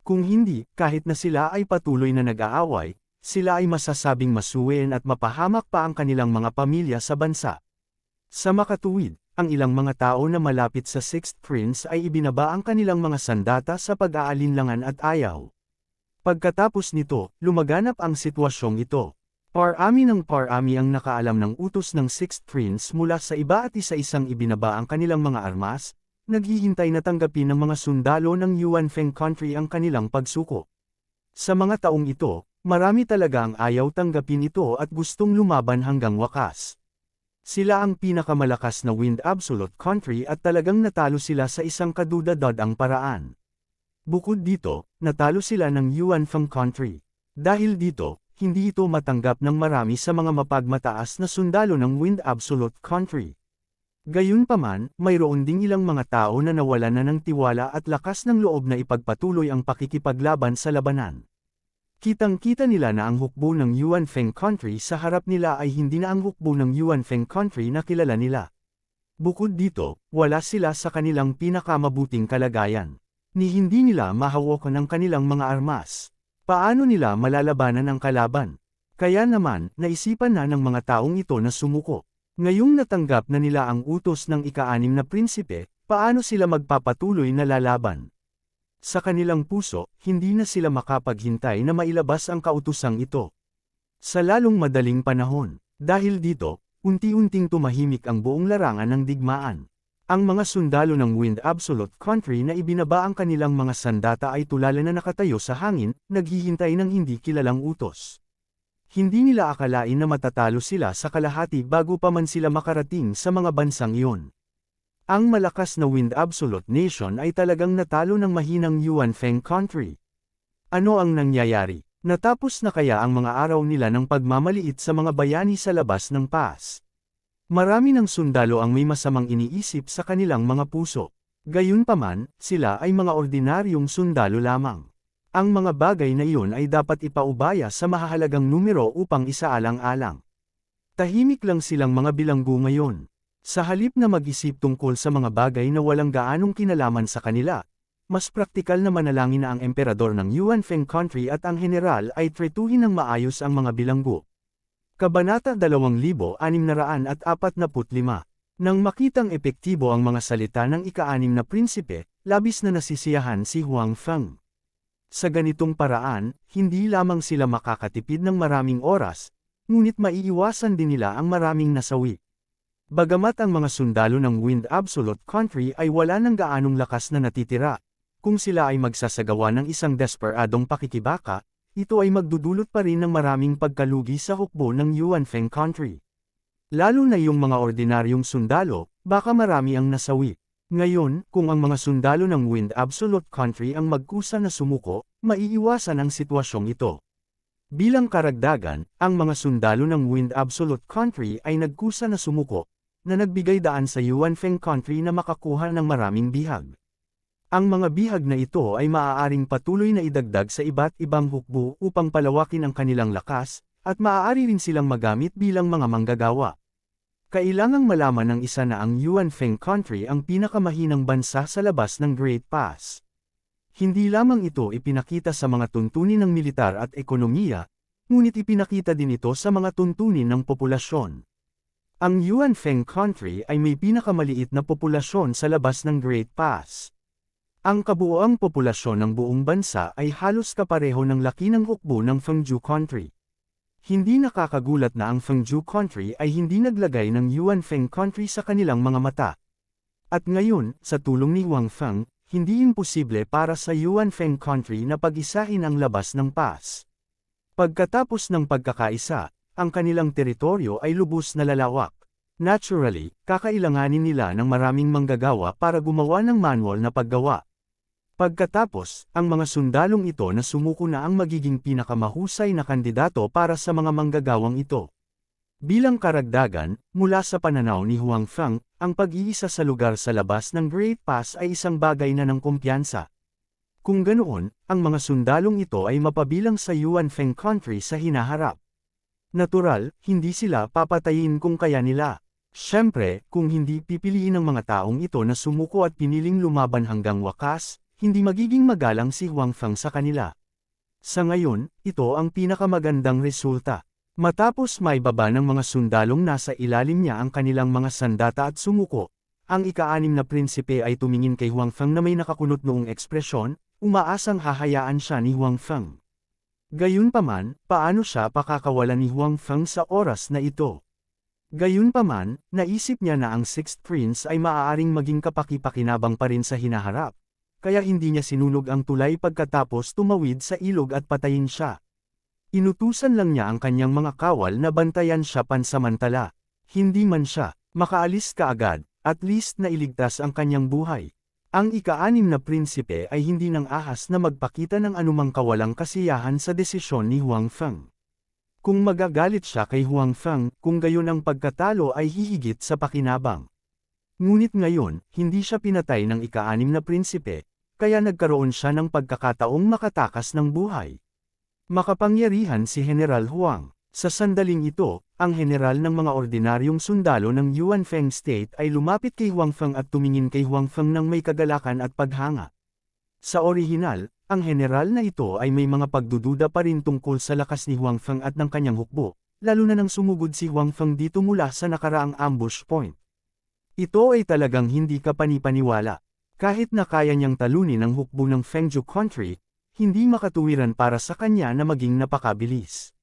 Kung hindi, kahit na sila ay patuloy na nag-aaway, sila ay masasabing masuwin at mapahamak pa ang kanilang mga pamilya sa bansa. Sa makatuwid, ang ilang mga tao na malapit sa Sixth Prince ay ibinaba ang kanilang mga sandata sa pag-aalinlangan at ayaw. Pagkatapos nito, lumaganap ang sitwasyong ito. Parami ng parami ang nakaalam ng utos ng Sixth Prince mula sa iba at isa-isang ibinaba ang kanilang mga armas, naghihintay na tanggapin ng mga sundalo ng Yuanfeng country ang kanilang pagsuko. Sa mga taong ito, marami talaga ang ayaw tanggapin ito at gustong lumaban hanggang wakas. Sila ang pinakamalakas na Wind Absolute country at talagang natalo sila sa isang kadudadadang paraan. Bukod dito, natalo sila ng Yuanfeng country. Dahil dito, hindi ito matanggap ng marami sa mga mapagmataas na sundalo ng Wind Absolute country. Gayunpaman, mayroon ding ilang mga tao na nawalan na ng tiwala at lakas ng loob na ipagpatuloy ang pakikipaglaban sa labanan. Kitang-kita nila na ang hukbo ng Yuanfeng country sa harap nila ay hindi na ang hukbo ng Yuanfeng country na kilala nila. Bukod dito, wala sila sa kanilang pinakamabuting kalagayan. Ni hindi nila mahawakan ang kanilang mga armas. Paano nila malalabanan ang kalaban? Kaya naman, naisipan na ng mga taong ito na sumuko. Ngayong natanggap na nila ang utos ng ika-6 na prinsipe, paano sila magpapatuloy na lalaban? Sa kanilang puso, hindi na sila makapaghintay na mailabas ang kautosang ito. Sa lalong madaling panahon, dahil dito, unti-unting tumahimik ang buong larangan ng digmaan. Ang mga sundalo ng Wind Absolute country na ibinaba ang kanilang mga sandata ay tulala na nakatayo sa hangin, naghihintay ng hindi kilalang utos. Hindi nila akalain na matatalo sila sa kalahati bago pa man sila makarating sa mga bansang iyon. Ang malakas na Wind Absolute Nation ay talagang natalo ng mahinang Yuanfeng country. Ano ang nangyayari? Natapos na kaya ang mga araw nila ng pagmamaliit sa mga bayani sa labas ng pass? Marami ng sundalo ang may masamang iniisip sa kanilang mga puso. Gayunpaman, sila ay mga ordinaryong sundalo lamang. Ang mga bagay na iyon ay dapat ipaubaya sa mahahalagang numero upang isaalang-alang. Tahimik lang silang mga bilanggo ngayon. Sa halip na mag-isip tungkol sa mga bagay na walang gaanong kinalaman sa kanila, mas praktikal na manalangin na ang emperador ng Yuanfeng country at ang general ay tretuhin ng maayos ang mga bilanggo. Kabanata 2645. Nang makitang epektibo ang mga salita ng ika-6 na prinsipe, labis na nasisiyahan si Huang Feng. Sa ganitong paraan, hindi lamang sila makakatipid ng maraming oras, ngunit maiiwasan din nila ang maraming nasawi. Bagamat ang mga sundalo ng Wind Absolute country ay wala ng gaanong lakas na natitira, kung sila ay magsasagawa ng isang desperadong pakikibaka, ito ay magdudulot pa rin ng maraming pagkalugi sa hukbo ng Yuanfeng country. Lalo na yung mga ordinaryong sundalo, baka marami ang nasawi. Ngayon, kung ang mga sundalo ng Wind Absolute country ang magkusa na sumuko, maiiwasan ang sitwasyong ito. Bilang karagdagan, ang mga sundalo ng Wind Absolute country ay nagkusa na sumuko, na nagbigay daan sa Yuanfeng country na makakuha ng maraming bihag. Ang mga bihag na ito ay maaaring patuloy na idagdag sa iba't ibang hukbo upang palawakin ang kanilang lakas, at maaari rin silang magamit bilang mga manggagawa. Kailangang malaman ng isa na ang Yuan Feng Country ang pinakamahinang bansa sa labas ng Great Pass. Hindi lamang ito ipinakita sa mga tuntunin ng militar at ekonomiya, ngunit ipinakita din ito sa mga tuntunin ng populasyon. Ang Yuan Feng Country ay may pinakamaliit na populasyon sa labas ng Great Pass. Ang kabuoang populasyon ng buong bansa ay halos kapareho ng laki ng hukbo ng Fengju Country. Hindi nakakagulat na ang Fengju Country ay hindi naglagay ng Yuan Feng Country sa kanilang mga mata. At ngayon, sa tulong ni Huang Feng, hindi imposible para sa Yuan Feng Country na pag-isahin ang labas ng pass. Pagkatapos ng pagkakaisa, ang kanilang teritoryo ay lubos na lalawak. Naturally, kakailanganin nila ng maraming manggagawa para gumawa ng manual na paggawa. Pagkatapos, ang mga sundalong ito na sumuko na ang magiging pinakamahusay na kandidato para sa mga manggagawang ito. Bilang karagdagan, mula sa pananaw ni Huang Feng, ang pag-iisa sa lugar sa labas ng Great Pass ay isang bagay na ng kumpiyansa. Kung ganoon, ang mga sundalong ito ay mapabilang sa Yuan Feng Country sa hinaharap. Natural, hindi sila papatayin kung kaya nila. Siyempre, kung hindi pipiliin ng mga taong ito na sumuko at piniling lumaban hanggang wakas, hindi magiging magalang si Huang Feng sa kanila. Sa ngayon, ito ang pinakamagandang resulta. Matapos maibaba ng mga sundalong nasa ilalim niya ang kanilang mga sandata at sumuko, ang ika-6 na prinsipe ay tumingin kay Huang Feng na may nakakunot noong ekspresyon, umaasang hahayaan siya ni Huang Feng. Gayunpaman, paano siya pakakawalan ni Huang Feng sa oras na ito? Gayunpaman, naisip niya na ang Sixth Prince ay maaaring maging kapaki-pakinabang pa rin sa hinaharap. Kaya hindi niya sinunog ang tulay pagkatapos tumawid sa ilog at patayin siya. Inutusan lang niya ang kanyang mga kawal na bantayan siya pansamantala. Hindi man siya makaalis kaagad, at least na iligtas ang kanyang buhay. Ang ika-6 na prinsipe ay hindi nang ahas na magpakita ng anumang kawalang kasiyahan sa desisyon ni Huang Feng. Kung magagalit siya kay Huang Feng, kung gayon ang pagkatalo ay hihigit sa pakinabang. Ngunit ngayon, hindi siya pinatay ng ika-6 na prinsipe, kaya nagkaroon siya ng pagkakataong makatakas ng buhay. Makapangyarihan si General Huang. Sa sandaling ito, ang general ng mga ordinaryong sundalo ng Yuan Feng State ay lumapit kay Huang Feng at tumingin kay Huang Feng ng may kagalakan at paghanga. Sa orihinal, ang general na ito ay may mga pagdududa pa rin tungkol sa lakas ni Huang Feng at ng kanyang hukbo, lalo na nang sumugod si Huang Feng dito mula sa nakaraang ambush point. Ito ay talagang hindi kapanipaniwala. Kahit na kaya niyang talunin ang hukbo ng Fengju Country, hindi makatuwiran para sa kanya na maging napakabilis.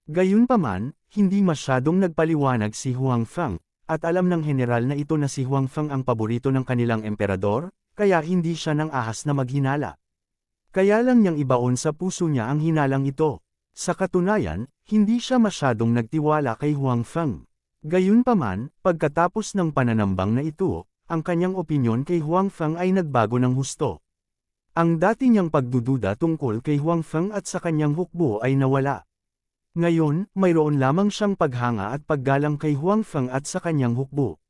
Gayunpaman, hindi masyadong nagpaliwanag si Huang Feng, at alam ng general na ito na si Huang Feng ang paborito ng kanilang emperador, kaya hindi siya nang ahas na maghinala. Kaya lang niyang ibaon sa puso niya ang hinalang ito. Sa katunayan, hindi siya masyadong nagtiwala kay Huang Feng. Gayunpaman, pagkatapos ng pananambang na ito, ang kanyang opinyon kay Huang Feng ay nagbago ng husto. Ang dati niyang pagdududa tungkol kay Huang Feng at sa kanyang hukbo ay nawala. Ngayon, mayroon lamang siyang paghanga at paggalang kay Huang Feng at sa kanyang hukbo.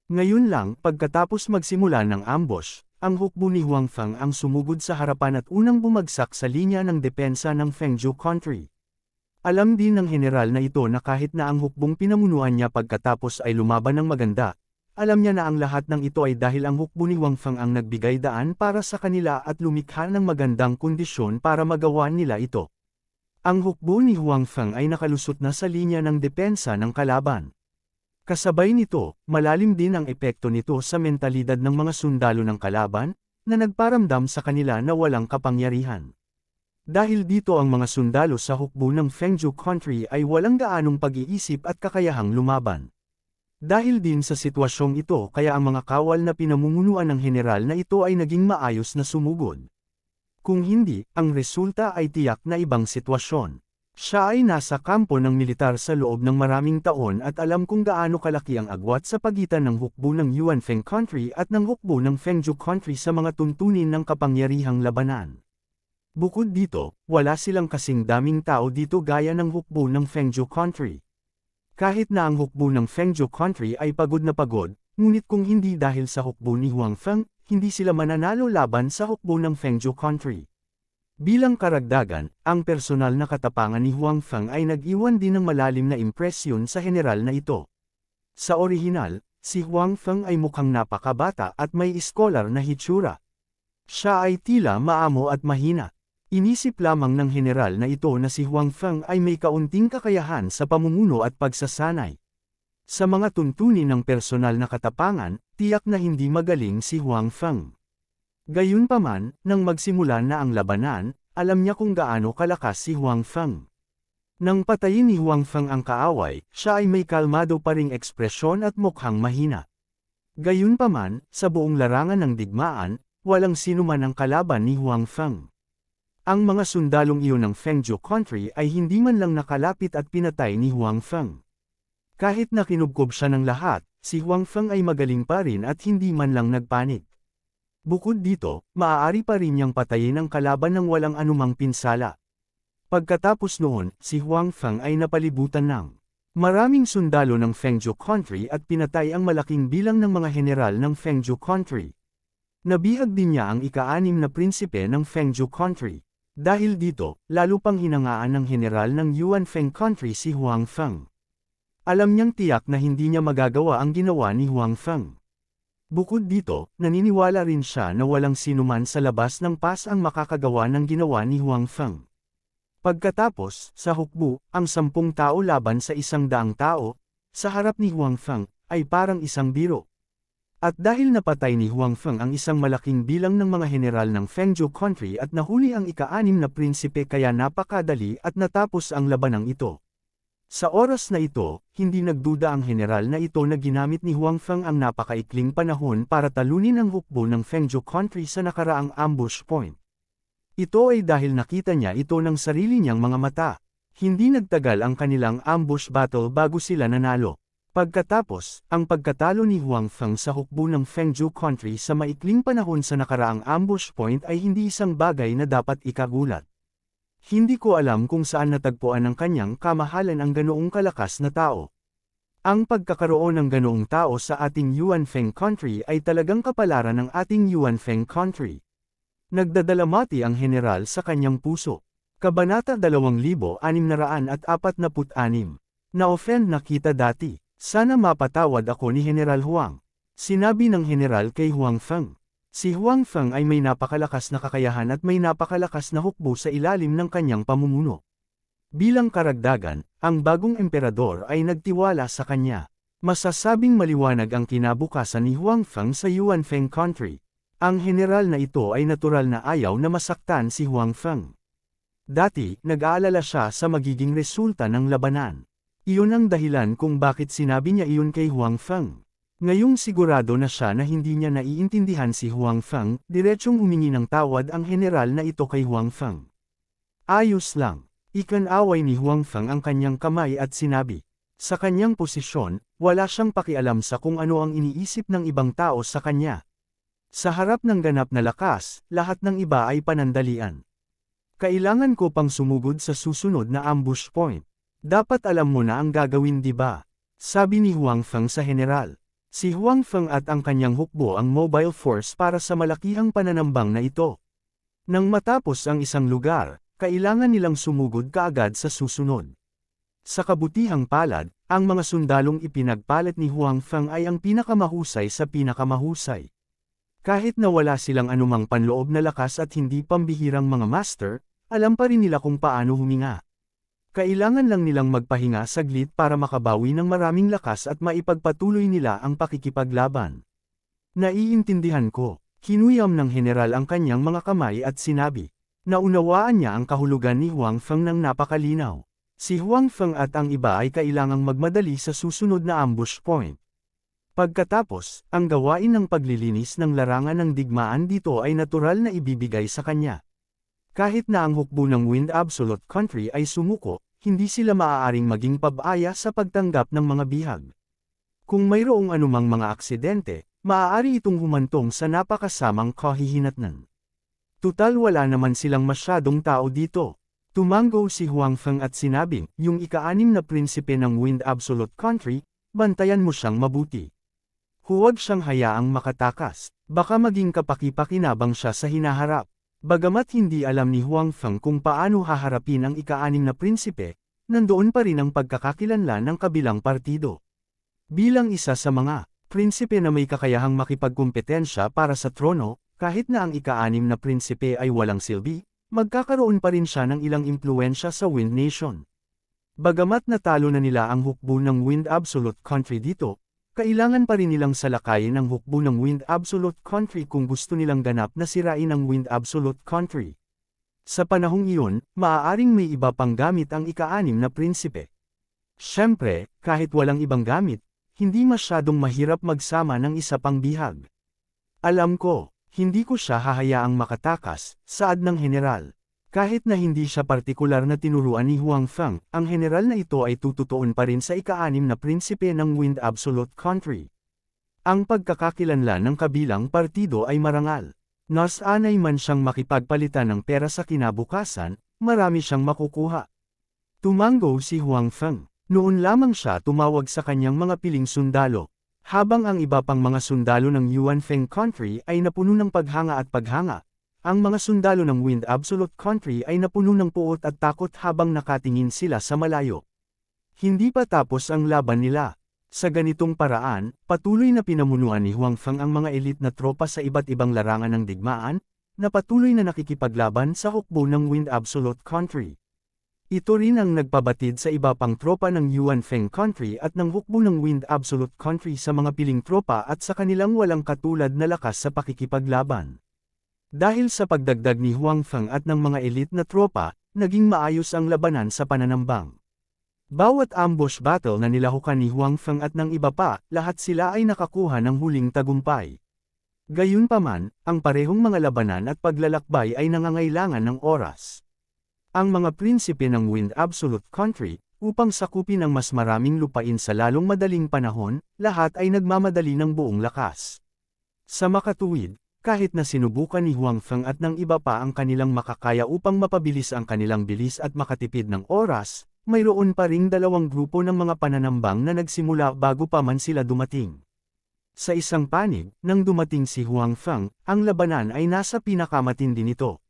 Ngayon lang, pagkatapos magsimula ng ambush, ang hukbo ni Huang Feng ang sumugod sa harapan at unang bumagsak sa linya ng depensa ng Fengju Country. Alam din ng general na ito na kahit na ang hukbong pinamunuan niya pagkatapos ay lumaban ng maganda, alam niya na ang lahat ng ito ay dahil ang hukbo ni Huang Feng ang nagbigay daan para sa kanila at lumikha ng magandang kondisyon para magawa nila ito. Ang hukbo ni Huang Feng ay nakalusot na sa linya ng depensa ng kalaban. Kasabay nito, malalim din ang epekto nito sa mentalidad ng mga sundalo ng kalaban, na nagparamdam sa kanila na walang kapangyarihan. Dahil dito ang mga sundalo sa hukbo ng Fengju Country ay walang gaanong pag-iisip at kakayahang lumaban. Dahil din sa sitwasyong ito kaya ang mga kawal na pinamumunuan ng general na ito ay naging maayos na sumugod. Kung hindi, ang resulta ay tiyak na ibang sitwasyon. Siya ay nasa kampo ng militar sa loob ng maraming taon at alam kung gaano kalaki ang agwat sa pagitan ng hukbo ng Yuan Feng Country at ng hukbo ng Fengju Country sa mga tuntunin ng kapangyarihang labanan. Bukod dito, wala silang kasing daming tao dito gaya ng hukbo ng Fengju Country. Kahit na ang hukbo ng Fengju Country ay pagod na pagod, ngunit kung hindi dahil sa hukbo ni Huang Feng, hindi sila mananalo laban sa hukbo ng Fengzhou Country. Bilang karagdagan, ang personal na katapangan ni Huang Feng ay nag-iwan din ng malalim na impresyon sa general na ito. Sa orihinal, si Huang Feng ay mukhang napakabata at may iskolar na hitsura. Siya ay tila maamo at mahina. Inisip lamang ng general na ito na si Huang Feng ay may kaunting kakayahan sa pamumuno at pagsasanay. Sa mga tuntunin ng personal na katapangan, tiyak na hindi magaling si Huang Feng. Gayunpaman, nang magsimula na ang labanan, alam niya kung gaano kalakas si Huang Feng. Nang patayin ni Huang Feng ang kaaway, siya ay may kalmado pa ring ekspresyon at mukhang mahina. Gayunpaman, sa buong larangan ng digmaan, walang sinuman ang kalaban ni Huang Feng. Ang mga sundalong iyon ng Fengzhou Country ay hindi man lang nakalapit at pinatay ni Huang Feng. Kahit na kinubkob siya ng lahat, si Huang Feng ay magaling pa rin at hindi man lang nagpanik. Bukod dito, maaari pa rin niyang patayin ang kalaban ng walang anumang pinsala. Pagkatapos noon, si Huang Feng ay napalibutan ng maraming sundalo ng Fengzhou Country at pinatay ang malaking bilang ng mga general ng Fengzhou Country. Nabihag din niya ang ika-6 na prinsipe ng Fengzhou Country. Dahil dito, lalo pang hinangaan ng general ng Yuanfeng Country si Huang Feng. Alam niyang tiyak na hindi niya magagawa ang ginawa ni Huang Feng. Bukod dito, naniniwala rin siya na walang sinuman sa labas ng pass ang makakagawa ng ginawa ni Huang Feng. Pagkatapos, sa hukbo, ang 10 tao laban sa 100 tao, sa harap ni Huang Feng, ay parang isang biro. At dahil napatay ni Huang Feng ang isang malaking bilang ng mga general ng Fengzhou Country at nahuli ang ika-6 na prinsipe kaya napakadali at natapos ang labanang ito. Sa oras na ito, hindi nagduda ang general na ito na ginamit ni Huang Feng ang napakaikling panahon para talunin ang hukbo ng Fengzhou Country sa nakaraang ambush point. Ito ay dahil nakita niya ito ng sarili niyang mga mata. Hindi nagtagal ang kanilang ambush battle bago sila nanalo. Pagkatapos, ang pagkatalo ni Huang Feng sa hukbo ng Fengzhou Country sa maikling panahon sa nakaraang ambush point ay hindi isang bagay na dapat ikagulat. Hindi ko alam kung saan natagpuan ng kanyang kamahalan ang ganoong kalakas na tao. Ang pagkakaroon ng ganoong tao sa ating Yuanfeng Country ay talagang kapalaran ng ating Yuanfeng Country. Nagdadalamati ang general sa kanyang puso. Kabanata 2646. Na-offend na kita dati. Sana mapatawad ako ni General Huang. Sinabi ng general kay Huang Feng. Si Huang Feng ay may napakalakas na kakayahan at may napakalakas na hukbo sa ilalim ng kanyang pamumuno. Bilang karagdagan, ang bagong emperador ay nagtiwala sa kanya. Masasabing maliwanag ang kinabukasan ni Huang Feng sa Yuanfeng Country. Ang general na ito ay natural na ayaw na masaktan si Huang Feng. Dati, nag-aalala siya sa magiging resulta ng labanan. Iyon ang dahilan kung bakit sinabi niya iyon kay Huang Feng. Ngayong sigurado na siya na hindi niya naiintindihan si Huang Feng, diretsyong humingi ng tawad ang general na ito kay Huang Feng. Ayos lang. Ikinaway ni Huang Feng ang kanyang kamay at sinabi. Sa kanyang posisyon, wala siyang pakialam sa kung ano ang iniisip ng ibang tao sa kanya. Sa harap ng ganap na lakas, lahat ng iba ay panandalian. Kailangan ko pang sumugod sa susunod na ambush point. Dapat alam mo na ang gagawin, di ba? Sabi ni Huang Feng sa general. Si Huang Feng at ang kanyang hukbo ang mobile force para sa malakihang pananambang na ito. Nang matapos ang isang lugar, kailangan nilang sumugod kaagad sa susunod. Sa kabutihang palad, ang mga sundalong ipinagpalit ni Huang Feng ay ang pinakamahusay sa pinakamahusay. Kahit na wala silang anumang panloob na lakas at hindi pambihirang mga master, alam pa rin nila kung paano huminga. Kailangan lang nilang magpahinga saglit para makabawi ng maraming lakas at maipagpatuloy nila ang pakikipaglaban. Naiintindihan ko, kinuyam ng general ang kanyang mga kamay at sinabi. Naunawaan niya ang kahulugan ni Huang Feng ng napakalinaw. Si Huang Feng at ang iba ay kailangang magmadali sa susunod na ambush point. Pagkatapos, ang gawain ng paglilinis ng larangan ng digmaan dito ay natural na ibibigay sa kanya. Kahit na ang hukbo ng Wind Absolute Country ay sumuko, hindi sila maaaring maging pabaya sa pagtanggap ng mga bihag. Kung mayroong anumang mga aksidente, maaari itong humantong sa napakasamang kahihinatnan. Tutal wala naman silang masyadong tao dito. Tumango si Huang Feng at sinabing, yung ika-6 na prinsipe ng Wind Absolute Country, bantayan mo siyang mabuti. Huwag siyang hayaang makatakas. Baka maging kapaki-pakinabang siya sa hinaharap. Bagamat hindi alam ni Huang Feng kung paano haharapin ang ika-6 na prinsipe, nandoon pa rin ang pagkakakilanlan ng kabilang partido. Bilang isa sa mga prinsipe na may kakayahang makipagkumpetensya para sa trono, kahit na ang ika-6 na prinsipe ay walang silbi, magkakaroon pa rin siya ng ilang impluensya sa Wind Nation. Bagamat natalo na nila ang hukbo ng Wind Absolute Country dito, kailangan pa rin nilang salakayin ang hukbo ng Wind Absolute Country kung gusto nilang ganap na sirain ang Wind Absolute Country. Sa panahong iyon, maaaring may iba pang gamit ang ika-6 na prinsipe. Siyempre, kahit walang ibang gamit, hindi masyadong mahirap magsama ng isa pang bihag. Alam ko, hindi ko siya hahayaang makatakas, saad ng general. Kahit na hindi siya partikular na tinuruan ni Huang Feng, ang general na ito ay tututuon pa rin sa ika-6 na prinsipe ng Wind Absolute Country. Ang pagkakakilanlan ng kabilang partido ay marangal. Nasanay man siyang makipagpalitan ng pera sa kinabukasan, marami siyang makukuha. Tumango si Huang Feng. Noon lamang siya tumawag sa kanyang mga piling sundalo. Habang ang iba pang mga sundalo ng Yuanfeng Country ay napuno ng paghanga at paghanga, ang mga sundalo ng Wind Absolute Country ay napuno ng puot at takot habang nakatingin sila sa malayo. Hindi pa tapos ang laban nila. Sa ganitong paraan, patuloy na pinamunuan ni Huang Feng ang mga elite na tropa sa iba't ibang larangan ng digmaan, na patuloy na nakikipaglaban sa hukbo ng Wind Absolute Country. Ito rin ang nagpabatid sa iba pang tropa ng Yuanfeng Country at ng hukbo ng Wind Absolute Country sa mga piling tropa at sa kanilang walang katulad na lakas sa pakikipaglaban. Dahil sa pagdagdag ni Huang Feng at ng mga elite na tropa, naging maayos ang labanan sa pananambang. Bawat ambush battle na nilahukan ni Huang Feng at ng iba pa, lahat sila ay nakakuha ng huling tagumpay. Gayunpaman, ang parehong mga labanan at paglalakbay ay nangangailangan ng oras. Ang mga prinsipe ng Wind Absolute Country, upang sakupin ang mas maraming lupain sa lalong madaling panahon, lahat ay nagmamadali ng buong lakas. Sa makatuwid, kahit na sinubukan ni Huang Feng at ng iba pa ang kanilang makakaya upang mapabilis ang kanilang bilis at makatipid ng oras, mayroon pa ring dalawang grupo ng mga pananambang na nagsimula bago pa man sila dumating. Sa isang panig, nang dumating si Huang Feng, ang labanan ay nasa pinakamatindi nito.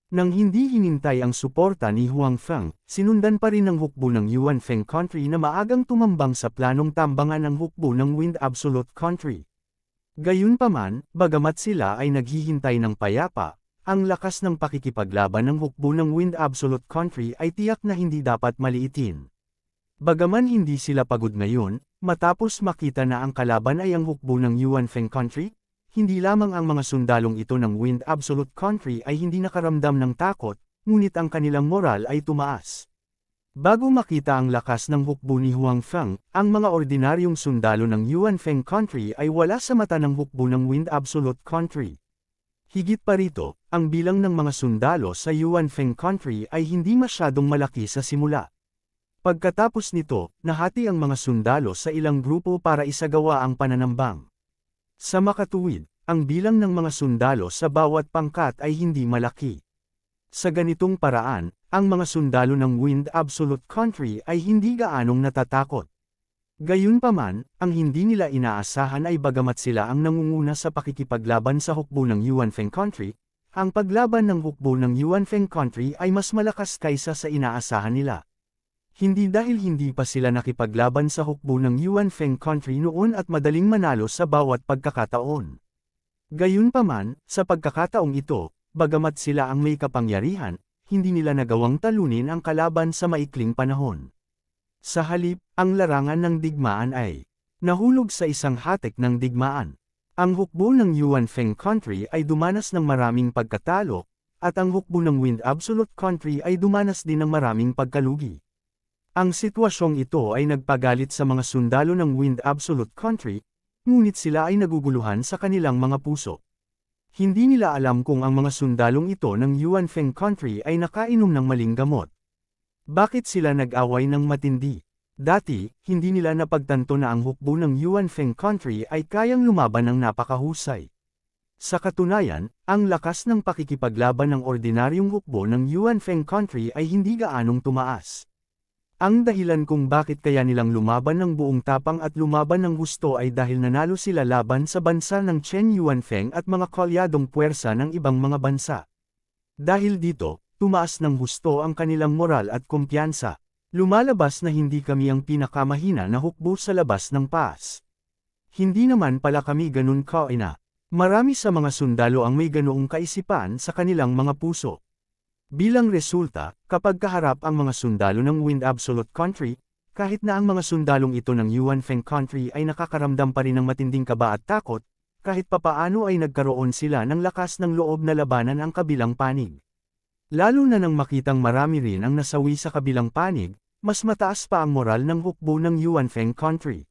Nang hindi hinintay ang suporta ni Huang Feng, sinundan pa rin ng hukbo ng Yuanfeng Country na maagang tumambang sa planong tambangan ng hukbo ng Wind Absolute Country. Gayunpaman, bagamat sila ay naghihintay ng payapa, ang lakas ng pakikipaglaban ng hukbo ng Wind Absolute Country ay tiyak na hindi dapat maliitin. Bagaman hindi sila pagod ngayon, matapos makita na ang kalaban ay ang hukbo ng Yuanfeng Country, hindi lamang ang mga sundalong ito ng Wind Absolute Country ay hindi nakaramdam ng takot, ngunit ang kanilang moral ay tumaas. Bago makita ang lakas ng hukbo ni Huang Feng, ang mga ordinaryong sundalo ng Yuanfeng Country ay wala sa mata ng hukbo ng Wind Absolute Country. Higit pa rito, ang bilang ng mga sundalo sa Yuanfeng Country ay hindi masyadong malaki sa simula. Pagkatapos nito, nahati ang mga sundalo sa ilang grupo para isagawa ang pananambang. Sa makatuwid, ang bilang ng mga sundalo sa bawat pangkat ay hindi malaki. Sa ganitong paraan, ang mga sundalo ng Wind Absolute Country ay hindi gaanong natatakot. Gayunpaman, ang hindi nila inaasahan ay bagamat sila ang nangunguna sa pakikipaglaban sa hukbo ng Yuanfeng Country, ang paglaban ng hukbo ng Yuanfeng Country ay mas malakas kaysa sa inaasahan nila. Hindi dahil hindi pa sila nakipaglaban sa hukbo ng Yuanfeng Country noon at madaling manalo sa bawat pagkakataon. Gayunpaman, sa pagkakataong ito, bagamat sila ang may kapangyarihan, hindi nila nagawang talunin ang kalaban sa maikling panahon. Sa halip, ang larangan ng digmaan ay nahulog sa isang hatek ng digmaan. Ang hukbo ng Yuanfeng Country ay dumanas ng maraming pagkatalo, at ang hukbo ng Wind Absolute Country ay dumanas din ng maraming pagkalugi. Ang sitwasyong ito ay nagpagalit sa mga sundalo ng Wind Absolute Country, ngunit sila ay naguguluhan sa kanilang mga puso. Hindi nila alam kung ang mga sundalong ito ng Yuanfeng Country ay nakainom ng maling gamot. Bakit sila nag-away ng matindi? Dati, hindi nila napagtanto na ang hukbo ng Yuanfeng Country ay kayang lumaban ng napakahusay. Sa katunayan, ang lakas ng pakikipaglaban ng ordinaryong hukbo ng Yuanfeng Country ay hindi gaanong tumaas. Ang dahilan kung bakit kaya nilang lumaban ng buong tapang at lumaban ng husto ay dahil nanalo sila laban sa bansa ng Chen Yuanfeng at mga kalyadong puwersa ng ibang mga bansa. Dahil dito, tumaas ng husto ang kanilang moral at kumpiyansa. Lumalabas na hindi kami ang pinakamahina na hukbo sa labas ng paas. Hindi naman pala kami ganun kaina. Marami sa mga sundalo ang may ganoong kaisipan sa kanilang mga puso. Bilang resulta, kapag kaharap ang mga sundalo ng Wind Absolute Country, kahit na ang mga sundalong ito ng Yuanfeng Country ay nakakaramdam pa rin ng matinding kaba at takot, kahit papaano ay nagkaroon sila ng lakas ng loob na labanan ang kabilang panig. Lalo na nang makitang marami rin ang nasawi sa kabilang panig, mas mataas pa ang moral ng hukbo ng Yuanfeng Country.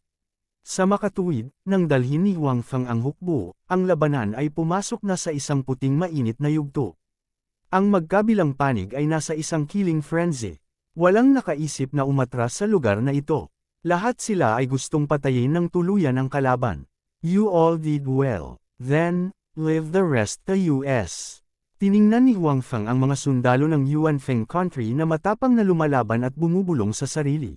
Sa makatuwid, nang dalhin ni Huang Feng ang hukbo, ang labanan ay pumasok na sa isang puting mainit na yugto. Ang magkabilang panig ay nasa isang killing frenzy. Walang nakaisip na umatras sa lugar na ito. Lahat sila ay gustong patayin ng tuluyan ang kalaban. You all did well. Then, leave the rest to US. Tiningnan ni Huang Feng ang mga sundalo ng Yuanfeng Country na matapang na lumalaban at bumubulong sa sarili.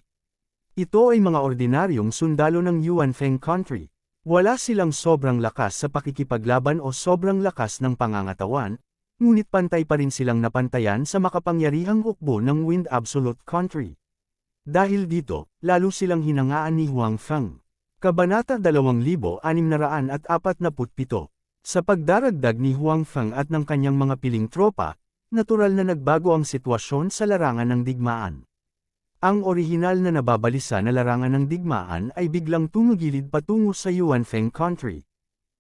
Ito ay mga ordinaryong sundalo ng Yuanfeng Country. Wala silang sobrang lakas sa pakikipaglaban o sobrang lakas ng pangangatawan, ngunit pantay pa rin silang napantayan sa makapangyarihang hukbo ng Wind Absolute Country. Dahil dito, lalo silang hinangaan ni Huang Feng. Kabanata 2647. Sa pagdaragdag ni Huang Feng at ng kanyang mga piling tropa, natural na nagbago ang sitwasyon sa larangan ng digmaan. Ang orihinal na nababalisa na larangan ng digmaan ay biglang tumugilid patungo sa Yuanfeng Country.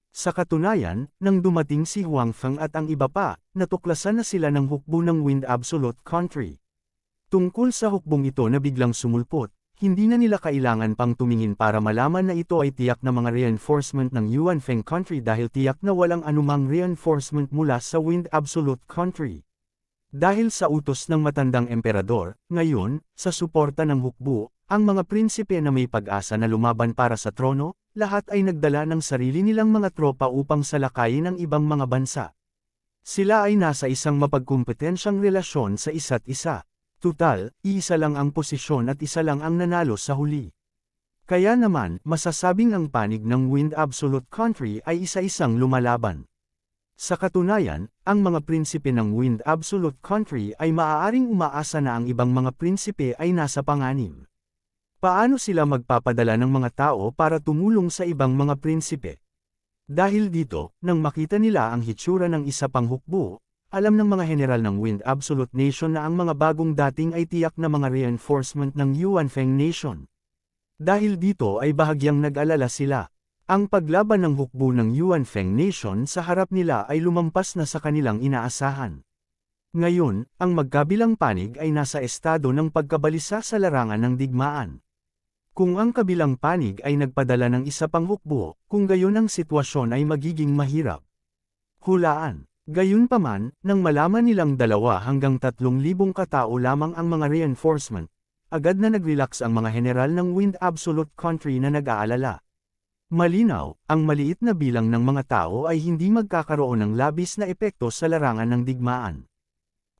Sa katunayan, nang dumating si Huang Feng at ang iba pa, natuklasan na sila ng hukbo ng Wind Absolute Country. Tungkol sa hukbong ito na biglang sumulpot, hindi na nila kailangan pang tumingin para malaman na ito ay tiyak na mga reinforcement ng Yuanfeng Country dahil tiyak na walang anumang reinforcement mula sa Wind Absolute Country. Dahil sa utos ng matandang emperador, ngayon, sa suporta ng hukbo, ang mga prinsipe na may pag-asa na lumaban para sa trono, lahat ay nagdala ng sarili nilang mga tropa upang salakayin ang ibang mga bansa. Sila ay nasa isang mapagkumpetensyang relasyon sa isa't isa. Tutal, iisa lang ang posisyon at isa lang ang nanalo sa huli. Kaya naman, masasabing ang panig ng Wind Absolute Country ay isa-isang lumalaban. Sa katunayan, ang mga prinsipe ng Wind Absolute Country ay maaaring umaasa na ang ibang mga prinsipe ay nasa panganib. Paano sila magpapadala ng mga tao para tumulong sa ibang mga prinsipe? Dahil dito, nang makita nila ang hitsura ng isa pang hukbo, alam ng mga general ng Wind Absolute Nation na ang mga bagong dating ay tiyak na mga reinforcement ng Yuanfeng Nation. Dahil dito ay bahagyang nag-alala sila. Ang paglaban ng hukbo ng Yuanfeng Nation sa harap nila ay lumampas na sa kanilang inaasahan. Ngayon, ang magkabilang panig ay nasa estado ng pagkabalisa sa larangan ng digmaan. Kung ang kabilang panig ay nagpadala ng isa pang hukbo, kung gayon ang sitwasyon ay magiging mahirap. Hulaan. Gayunpaman, nang malaman nilang 2 hanggang 3,000 katao lamang ang mga reinforcement, agad na nag-relax ang mga general ng Wind Absolute Country na nag-aalala. Malinaw, ang maliit na bilang ng mga tao ay hindi magkakaroon ng labis na epekto sa larangan ng digmaan.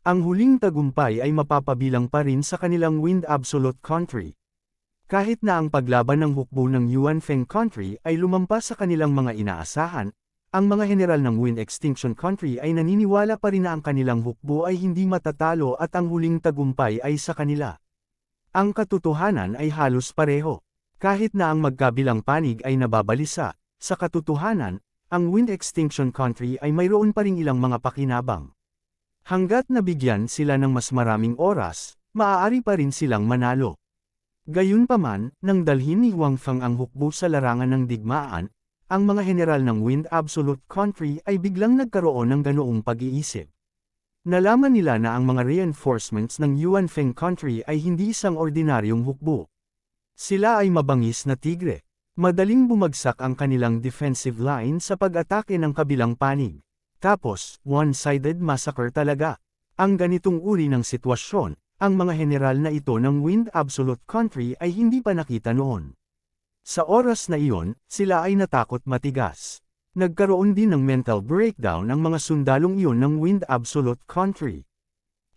Ang huling tagumpay ay mapapabilang pa rin sa kanilang Wind Absolute Country. Kahit na ang paglaban ng hukbo ng Yuanfeng Country ay lumampas sa kanilang mga inaasahan, ang mga general ng Wind Extinction Country ay naniniwala pa rin na ang kanilang hukbo ay hindi matatalo at ang huling tagumpay ay sa kanila. Ang katotohanan ay halos pareho. Kahit na ang magkabilang panig ay nababalisa, sa katotohanan, ang Wind Extinction Country ay mayroon pa ring ilang mga pakinabang. Hanggat nabigyan sila ng mas maraming oras, maaari pa rin silang manalo. Gayunpaman, nang dalhin ni Huang Feng ang hukbo sa larangan ng digmaan, ang mga general ng Wind Absolute Country ay biglang nagkaroon ng ganoong pag-iisip. Nalaman nila na ang mga reinforcements ng Yuanfeng Country ay hindi isang ordinaryong hukbo. Sila ay mabangis na tigre. Madaling bumagsak ang kanilang defensive line sa pag-atake ng kabilang panig. Tapos, one-sided massacre talaga. Ang ganitong uri ng sitwasyon, ang mga general na ito ng Wind Absolute Country ay hindi pa nakita noon. Sa oras na iyon, sila ay natakot matigas. Nagkaroon din ng mental breakdown ang mga sundalong iyon ng Wind Absolute Country.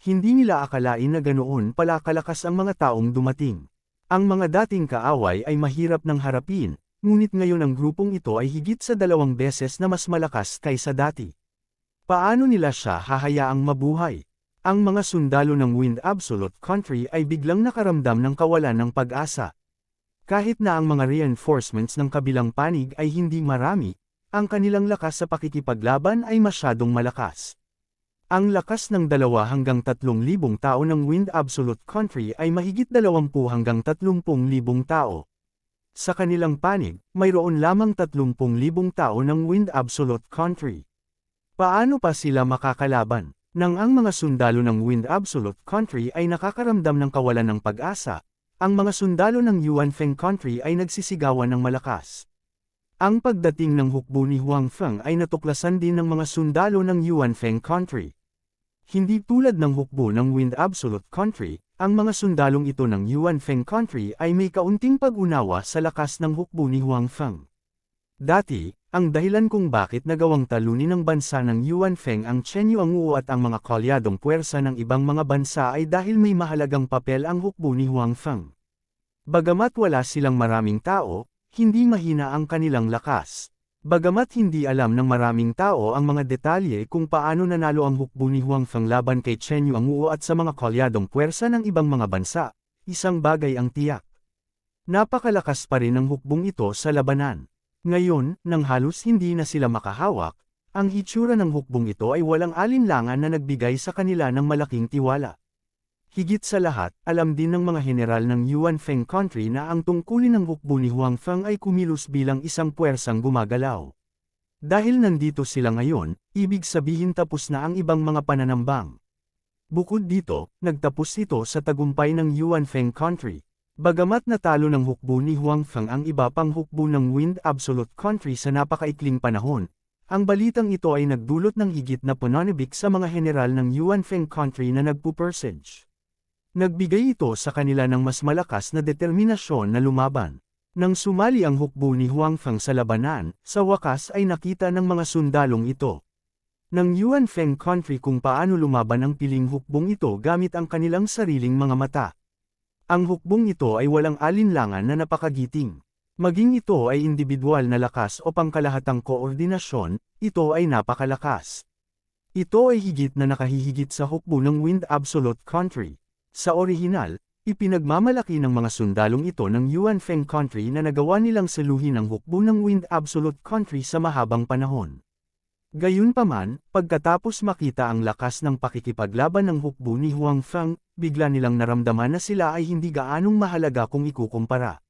Hindi nila akalain na ganoon pala kalakas ang mga taong dumating. Ang mga dating kaaway ay mahirap nang harapin, ngunit ngayon ang grupong ito ay higit sa 2 beses na mas malakas kaysa dati. Paano nila siya hahayaang mabuhay? Ang mga sundalo ng Wind Absolute Country ay biglang nakaramdam ng kawalan ng pag-asa. Kahit na ang mga reinforcements ng kabilang panig ay hindi marami, ang kanilang lakas sa pakikipaglaban ay masyadong malakas. Ang lakas ng 2 hanggang 3,000 tao ng Wind Absolute Country ay mahigit 20 hanggang 30,000 tao. Sa kanilang panig, mayroon lamang 30,000 tao ng Wind Absolute Country. Paano pa sila makakalaban? Nang ang mga sundalo ng Wind Absolute Country ay nakakaramdam ng kawalan ng pag-asa, ang mga sundalo ng Yuan Feng Country ay nagsisigawan ng malakas. Ang pagdating ng hukbo ni Huang Feng ay natuklasan din ng mga sundalo ng Yuan Feng Country. Hindi tulad ng hukbo ng Wind Absolute Country, ang mga sundalong ito ng Yuan Feng Country ay may kaunting pag-unawa sa lakas ng hukbo ni Huang Feng. Dati, ang dahilan kung bakit nagawang talunin ng bansa ng Yuan Feng ang Chen Yuanguo at ang mga kalyadong puwersa ng ibang mga bansa ay dahil may mahalagang papel ang hukbo ni Huang Feng. Bagamat wala silang maraming tao, hindi mahina ang kanilang lakas. Bagamat hindi alam ng maraming tao ang mga detalye kung paano nanalo ang hukbo ni Huang Feng laban kay Chen Yuanguo at sa mga kalyadong puwersa ng ibang mga bansa, isang bagay ang tiyak. Napakalakas pa rin ang hukbong ito sa labanan. Ngayon, nang halos hindi na sila makahawak, ang hitsura ng hukbong ito ay walang alinlangan na nagbigay sa kanila ng malaking tiwala. Higit sa lahat, alam din ng mga general ng Yuan Feng Country na ang tungkulin ng hukbo ni Huang Feng ay kumilos bilang isang puwersang gumagalaw. Dahil nandito sila ngayon, ibig sabihin tapos na ang ibang mga pananambang. Bukod dito, nagtapos ito sa tagumpay ng Yuan Feng Country. Bagamat natalo ng hukbo ni Huang Feng ang iba pang hukbo ng Wind Absolute Country sa napakaikling panahon, ang balitang ito ay nagdulot ng higit na pananabik sa mga general ng Yuan Feng Country na nagpupursige. Nagbigay ito sa kanila ng mas malakas na determinasyon na lumaban. Nang sumali ang hukbo ni Huang Feng sa labanan, sa wakas ay nakita ng mga sundalong ito ng Yuan Feng Country kung paano lumaban ang piling hukbong ito gamit ang kanilang sariling mga mata. Ang hukbong ito ay walang alinlangan na napakagiting. Maging ito ay individual na lakas o pangkalahatang koordinasyon, ito ay napakalakas. Ito ay higit na nakahihigit sa hukbo ng Wind Absolute Country. Sa orihinal, ipinagmamalaki ng mga sundalong ito ng Yuan Feng Country na nagawa nilang saluhin ang hukbo ng Wind Absolute Country sa mahabang panahon. Gayunpaman, pagkatapos makita ang lakas ng pakikipaglaban ng hukbo ni Huang Feng, bigla nilang naramdaman na sila ay hindi gaanong mahalaga kung ikukumpara.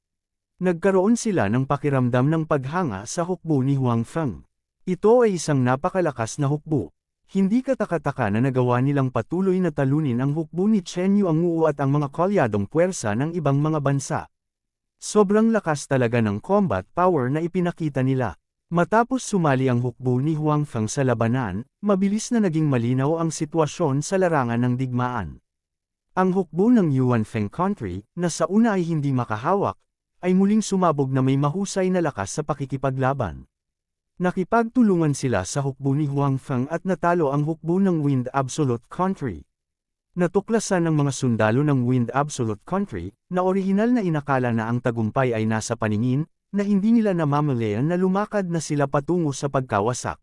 Nagkaroon sila ng pakiramdam ng paghanga sa hukbo ni Huang Feng. Ito ay isang napakalakas na hukbo. Hindi katakataka na nagawa nilang patuloy na talunin ang hukbo ni Chen Yuanguo at ang mga kalyadong puwersa ng ibang mga bansa. Sobrang lakas talaga ng combat power na ipinakita nila. Matapos sumali ang hukbo ni Huang Feng sa labanan, mabilis na naging malinaw ang sitwasyon sa larangan ng digmaan. Ang hukbo ng Yuan Feng Country, na sa una ay hindi makahawak, ay muling sumabog na may mahusay na lakas sa pakikipaglaban. Nakipagtulungan sila sa hukbo ni Huang Feng at natalo ang hukbo ng Wind Absolute Country. Natuklasan ng mga sundalo ng Wind Absolute Country, na orihinal na inakala na ang tagumpay ay nasa paningin, na hindi nila namamalayan na lumakad na sila patungo sa pagkawasak.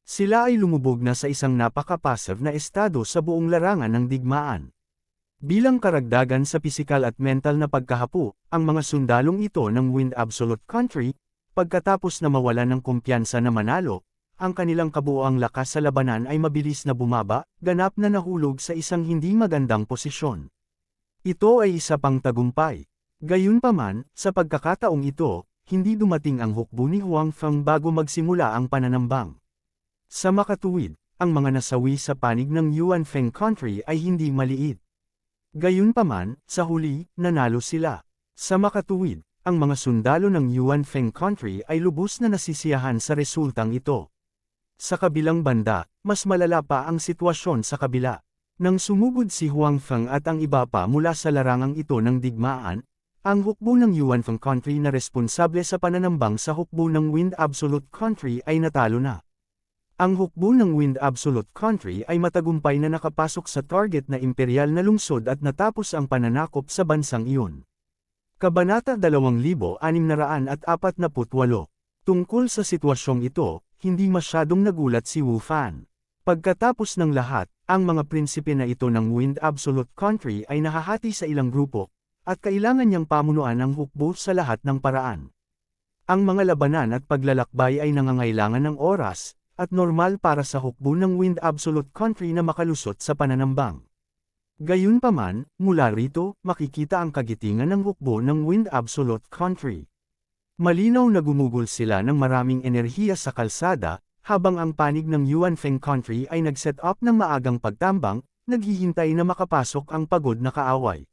Sila ay lumubog na sa isang napaka-passive na estado sa buong larangan ng digmaan. Bilang karagdagan sa pisikal at mental na pagkahapo, ang mga sundalong ito ng Wind Absolute Country, pagkatapos na mawalan ng kumpiyansa na manalo, ang kanilang kabuoang lakas sa labanan ay mabilis na bumaba, ganap na nahulog sa isang hindi magandang posisyon. Ito ay isa pang tagumpay. Gayunpaman, sa pagkakataong ito, hindi dumating ang hukbo ni Huang Feng bago magsimula ang pananambang. Sa makatuwid, ang mga nasawi sa panig ng Yuan Feng Country ay hindi maliit. Gayunpaman, sa huli, nanalo sila. Sa makatuwid, ang mga sundalo ng Yuan Feng Country ay lubos na nasisiyahan sa resultang ito. Sa kabilang banda, mas malala pa ang sitwasyon sa kabila. Nang sumugod si Huang Feng at ang iba pa mula sa larangang ito ng digmaan, ang hukbo ng Yuan Feng Country na responsable sa pananambang sa hukbo ng Wind Absolute Country ay natalo na. Ang hukbo ng Wind Absolute Country ay matagumpay na nakapasok sa target na imperial na lungsod at natapos ang pananakop sa bansang iyon. Kabanata 2648. Tungkol sa sitwasyong ito, hindi masyadong nagulat si Wu Fan. Pagkatapos ng lahat, ang mga prinsipe na ito ng Wind Absolute Country ay nahahati sa ilang grupo, at kailangan niyang pamunuan ang hukbo sa lahat ng paraan. Ang mga labanan at paglalakbay ay nangangailangan ng oras, at normal para sa hukbo ng Wind Absolute Country na makalusot sa pananambang. Gayunpaman, mula rito, makikita ang kagitingan ng hukbo ng Wind Absolute Country. Malinaw na gumugol sila ng maraming enerhiya sa kalsada, habang ang panig ng Yuanfeng Country ay nag-set up ng maagang pagtambang, naghihintay na makapasok ang pagod na kaaway.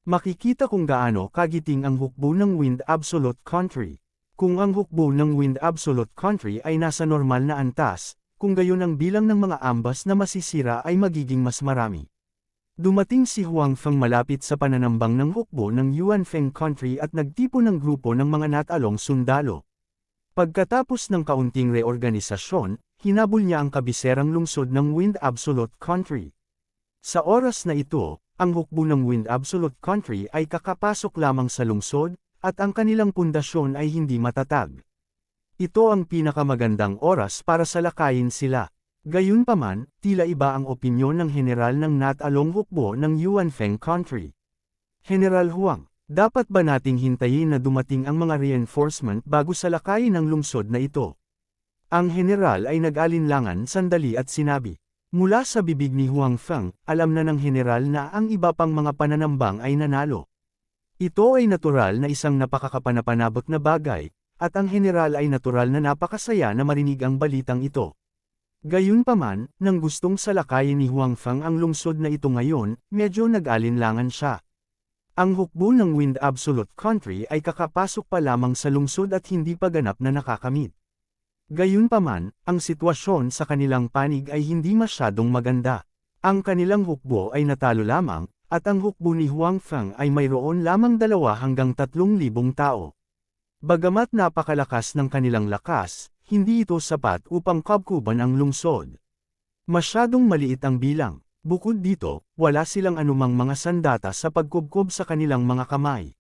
Makikita kung gaano kagiting ang hukbo ng Wind Absolute Country. Kung ang hukbo ng Wind Absolute Country ay nasa normal na antas, kung gayon ang bilang ng mga ambas na masisira ay magiging mas marami. Dumating si Huang Feng malapit sa pananambang ng hukbo ng Yuanfeng Country at nagtipo ng grupo ng mga natalong sundalo. Pagkatapos ng kaunting reorganisasyon, hinabol niya ang kabiserang lungsod ng Wind Absolute Country. Sa oras na ito, ang hukbo ng Wind Absolute Country ay kakapasok lamang sa lungsod, at ang kanilang pundasyon ay hindi matatag. Ito ang pinakamagandang oras para salakayin sila. Gayunpaman, tila iba ang opinyon ng general ng natalong hukbo ng Yuanfeng Country. General Huang, dapat ba nating hintayin na dumating ang mga reinforcement bago salakayin ang lungsod na ito? Ang general ay nag-alinlangan sandali at sinabi. Mula sa bibig ni Huang Feng, alam na ng general na ang iba pang mga pananambang ay nanalo. Ito ay natural na isang napakakapanapanabot na bagay, at ang general ay natural na napakasaya na marinig ang balitang ito. Gayunpaman, nang gustong salakayin ni Huang Feng ang lungsod na ito ngayon, medyo nag-alinlangan siya. Ang hukbo ng Wind Absolute Country ay kakapasok pa lamang sa lungsod at hindi pa ganap na nakakamit. Gayunpaman, ang sitwasyon sa kanilang panig ay hindi masyadong maganda. Ang kanilang hukbo ay natalo lamang, at ang hukbo ni Huang Feng ay mayroon lamang 2 hanggang 3,000 tao. Bagamat napakalakas ng kanilang lakas, hindi ito sapat upang kabkuban ang lungsod. Masyadong maliit ang bilang. Bukod dito, wala silang anumang mga sandata sa pagkubkob sa kanilang mga kamay.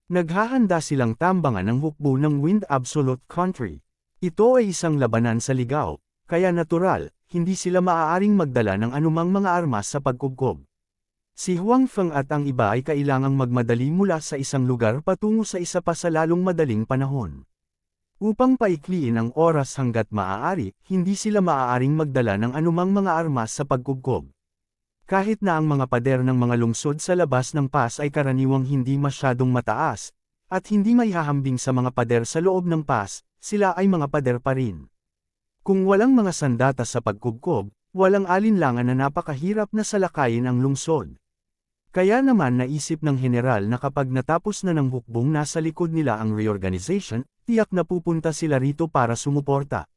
Naghahanda silang tambangan ng hukbo ng Wind Absolute Country. Ito ay isang labanan sa ligaw, kaya natural, hindi sila maaaring magdala ng anumang mga armas sa pagkubkob. Si Huang Feng at ang iba ay kailangang magmadali mula sa isang lugar patungo sa isa pa sa lalong madaling panahon. Upang paikliin ang oras hanggat maaari, hindi sila maaaring magdala ng anumang mga armas sa pagkubkob. Kahit na ang mga pader ng mga lungsod sa labas ng pass ay karaniwang hindi masyadong mataas, at hindi maihahambing sa mga pader sa loob ng pass, sila ay mga pader pa rin. Kung walang mga sandata sa pagkubkob, walang alinlangan na napakahirap na salakayin ang lungsod. Kaya naman naisip ng general na kapag natapos na ng hukbong nasa likod nila ang reorganization, tiyak na pupunta sila rito para sumuporta.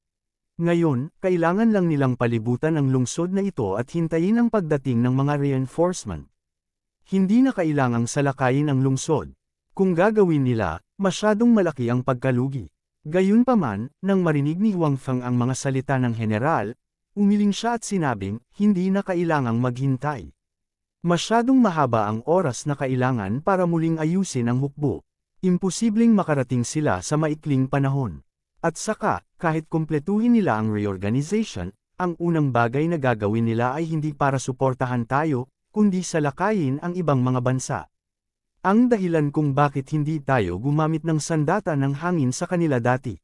Ngayon, kailangan lang nilang palibutan ang lungsod na ito at hintayin ang pagdating ng mga reinforcement. Hindi na kailangang salakayin ang lungsod. Kung gagawin nila, masyadong malaki ang pagkalugi. Gayunpaman, nang marinig ni Huang Feng ang mga salita ng general, umiling siya at sinabing, hindi na kailangang maghintay. Masyadong mahaba ang oras na kailangan para muling ayusin ang hukbo. Imposibleng makarating sila sa maikling panahon. At saka, kahit kumpletuhin nila ang reorganization, ang unang bagay na gagawin nila ay hindi para suportahan tayo, kundi salakayin ang ibang mga bansa. Ang dahilan kung bakit hindi tayo gumamit ng sandata ng hangin sa kanila dati.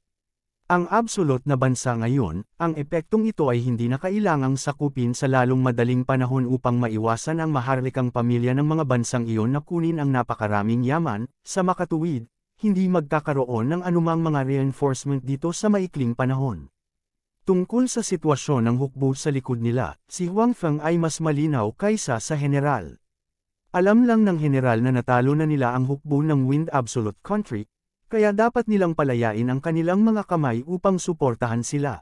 Ang absolute na bansa ngayon, ang epektong ito ay hindi na kailangang sakupin sa lalong madaling panahon upang maiwasan ang maharlikang pamilya ng mga bansang iyon na kunin ang napakaraming yaman, sa makatuwid, hindi magkakaroon ng anumang mga reinforcement dito sa maikling panahon. Tungkol sa sitwasyon ng hukbo sa likod nila, si Huang Feng ay mas malinaw kaysa sa general. Alam lang ng general na natalo na nila ang hukbo ng Wind Absolute Country, kaya dapat nilang palayain ang kanilang mga kamay upang suportahan sila.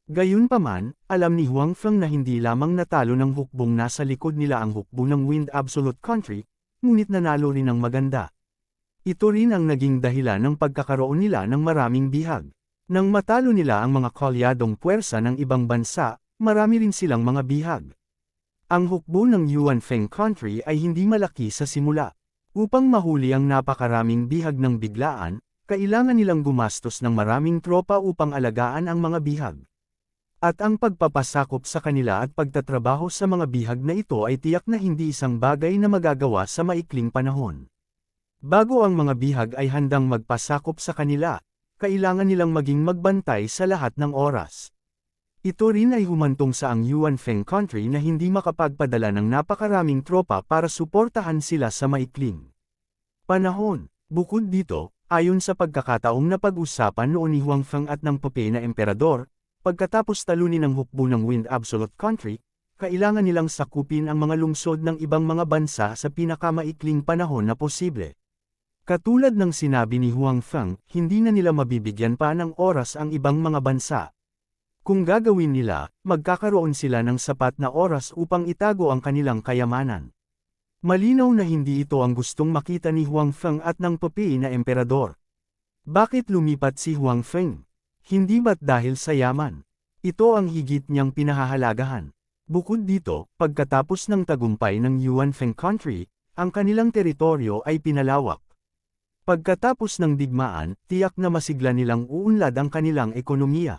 Gayunpaman, alam ni Huang Feng na hindi lamang natalo ng hukbong nasa likod nila ang hukbo ng Wind Absolute Country, ngunit nanalo rin ng maganda. Ito rin ang naging dahilan ng pagkakaroon nila ng maraming bihag. Nang matalo nila ang mga kalyadong puwersa ng ibang bansa, marami rin silang mga bihag. Ang hukbo ng Yuan Feng Country ay hindi malaki sa simula. Upang mahuli ang napakaraming bihag ng biglaan, kailangan nilang gumastos ng maraming tropa upang alagaan ang mga bihag. At ang pagpapasakop sa kanila at pagtatrabaho sa mga bihag na ito ay tiyak na hindi isang bagay na magagawa sa maikling panahon. Bago ang mga bihag ay handang magpasakop sa kanila, kailangan nilang maging magbantay sa lahat ng oras. Ito rin ay humantong sa ang Yuan Feng Country na hindi makapagpadala ng napakaraming tropa para suportahan sila sa maikling panahon. Bukod dito, ayon sa pagkakataong napag-usapan noon ni Huang Feng at ng Popeye na emperador, pagkatapos talunin ang hukbo ng Wind Absolute Country, kailangan nilang sakupin ang mga lungsod ng ibang mga bansa sa pinakamaikling panahon na posible. Katulad ng sinabi ni Huang Feng, hindi na nila mabibigyan pa ng oras ang ibang mga bansa. Kung gagawin nila, magkakaroon sila ng sapat na oras upang itago ang kanilang kayamanan. Malinaw na hindi ito ang gustong makita ni Huang Feng at ng Popeye na emperador. Bakit lumipat si Huang Feng? Hindi ba't dahil sa yaman? Ito ang higit niyang pinahahalagahan. Bukod dito, pagkatapos ng tagumpay ng Yuan Feng Country, ang kanilang teritoryo ay pinalawak. Pagkatapos ng digmaan, tiyak na masigla nilang uunlad ang kanilang ekonomiya.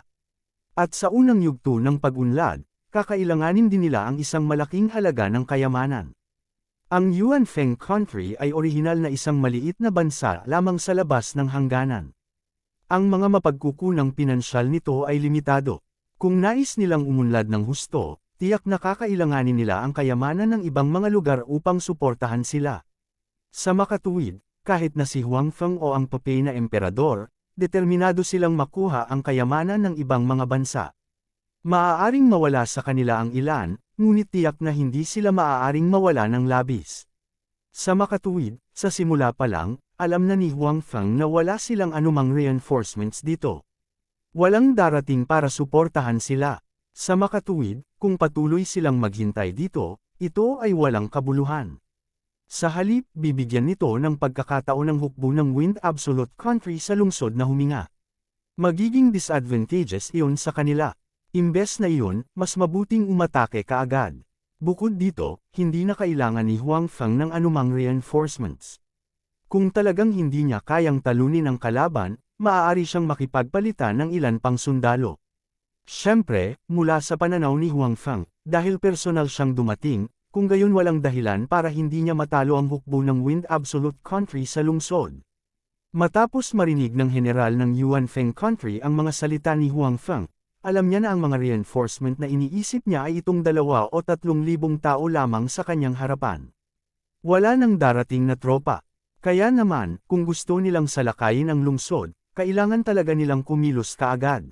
At sa unang yugto ng pag-unlad, kakailanganin din nila ang isang malaking halaga ng kayamanan. Ang Yuan Feng Country ay orihinal na isang maliit na bansa lamang sa labas ng hangganan. Ang mga mapagkukunang pinansyal nito ay limitado. Kung nais nilang umunlad ng husto, tiyak na kakailanganin nila ang kayamanan ng ibang mga lugar upang suportahan sila. Sa makatuwid, kahit na si Huang Feng o ang Popeye na emperador, determinado silang makuha ang kayamanan ng ibang mga bansa. Maaaring mawala sa kanila ang ilan, ngunit tiyak na hindi sila maaaring mawala ng labis. Sa makatuwid, sa simula pa lang, alam na ni Huang Feng na wala silang anumang reinforcements dito. Walang darating para suportahan sila. Sa makatuwid, kung patuloy silang maghintay dito, ito ay walang kabuluhan. Sa halip, bibigyan nito ng pagkakataon ng hukbo ng Wind Absolute Country sa lungsod na huminga. Magiging disadvantageous iyon sa kanila. Imbes na iyon, mas mabuting umatake kaagad. Bukod dito, hindi na kailangan ni Huang Feng ng anumang reinforcements. Kung talagang hindi niya kayang talunin ang kalaban, maaari siyang makipagpalitan ng ilan pang sundalo. Siyempre, mula sa pananaw ni Huang Feng, dahil personal siyang dumating, kung gayon walang dahilan para hindi niya matalo ang hukbo ng Wind Absolute Country sa lungsod. Matapos marinig ng general ng Yuan Feng Country ang mga salita ni Huang Feng, alam niya na ang mga reinforcement na iniisip niya ay itong 2 o 3,000 tao lamang sa kanyang harapan. Wala nang darating na tropa. Kaya naman, kung gusto nilang salakayin ang lungsod, kailangan talaga nilang kumilos kaagad.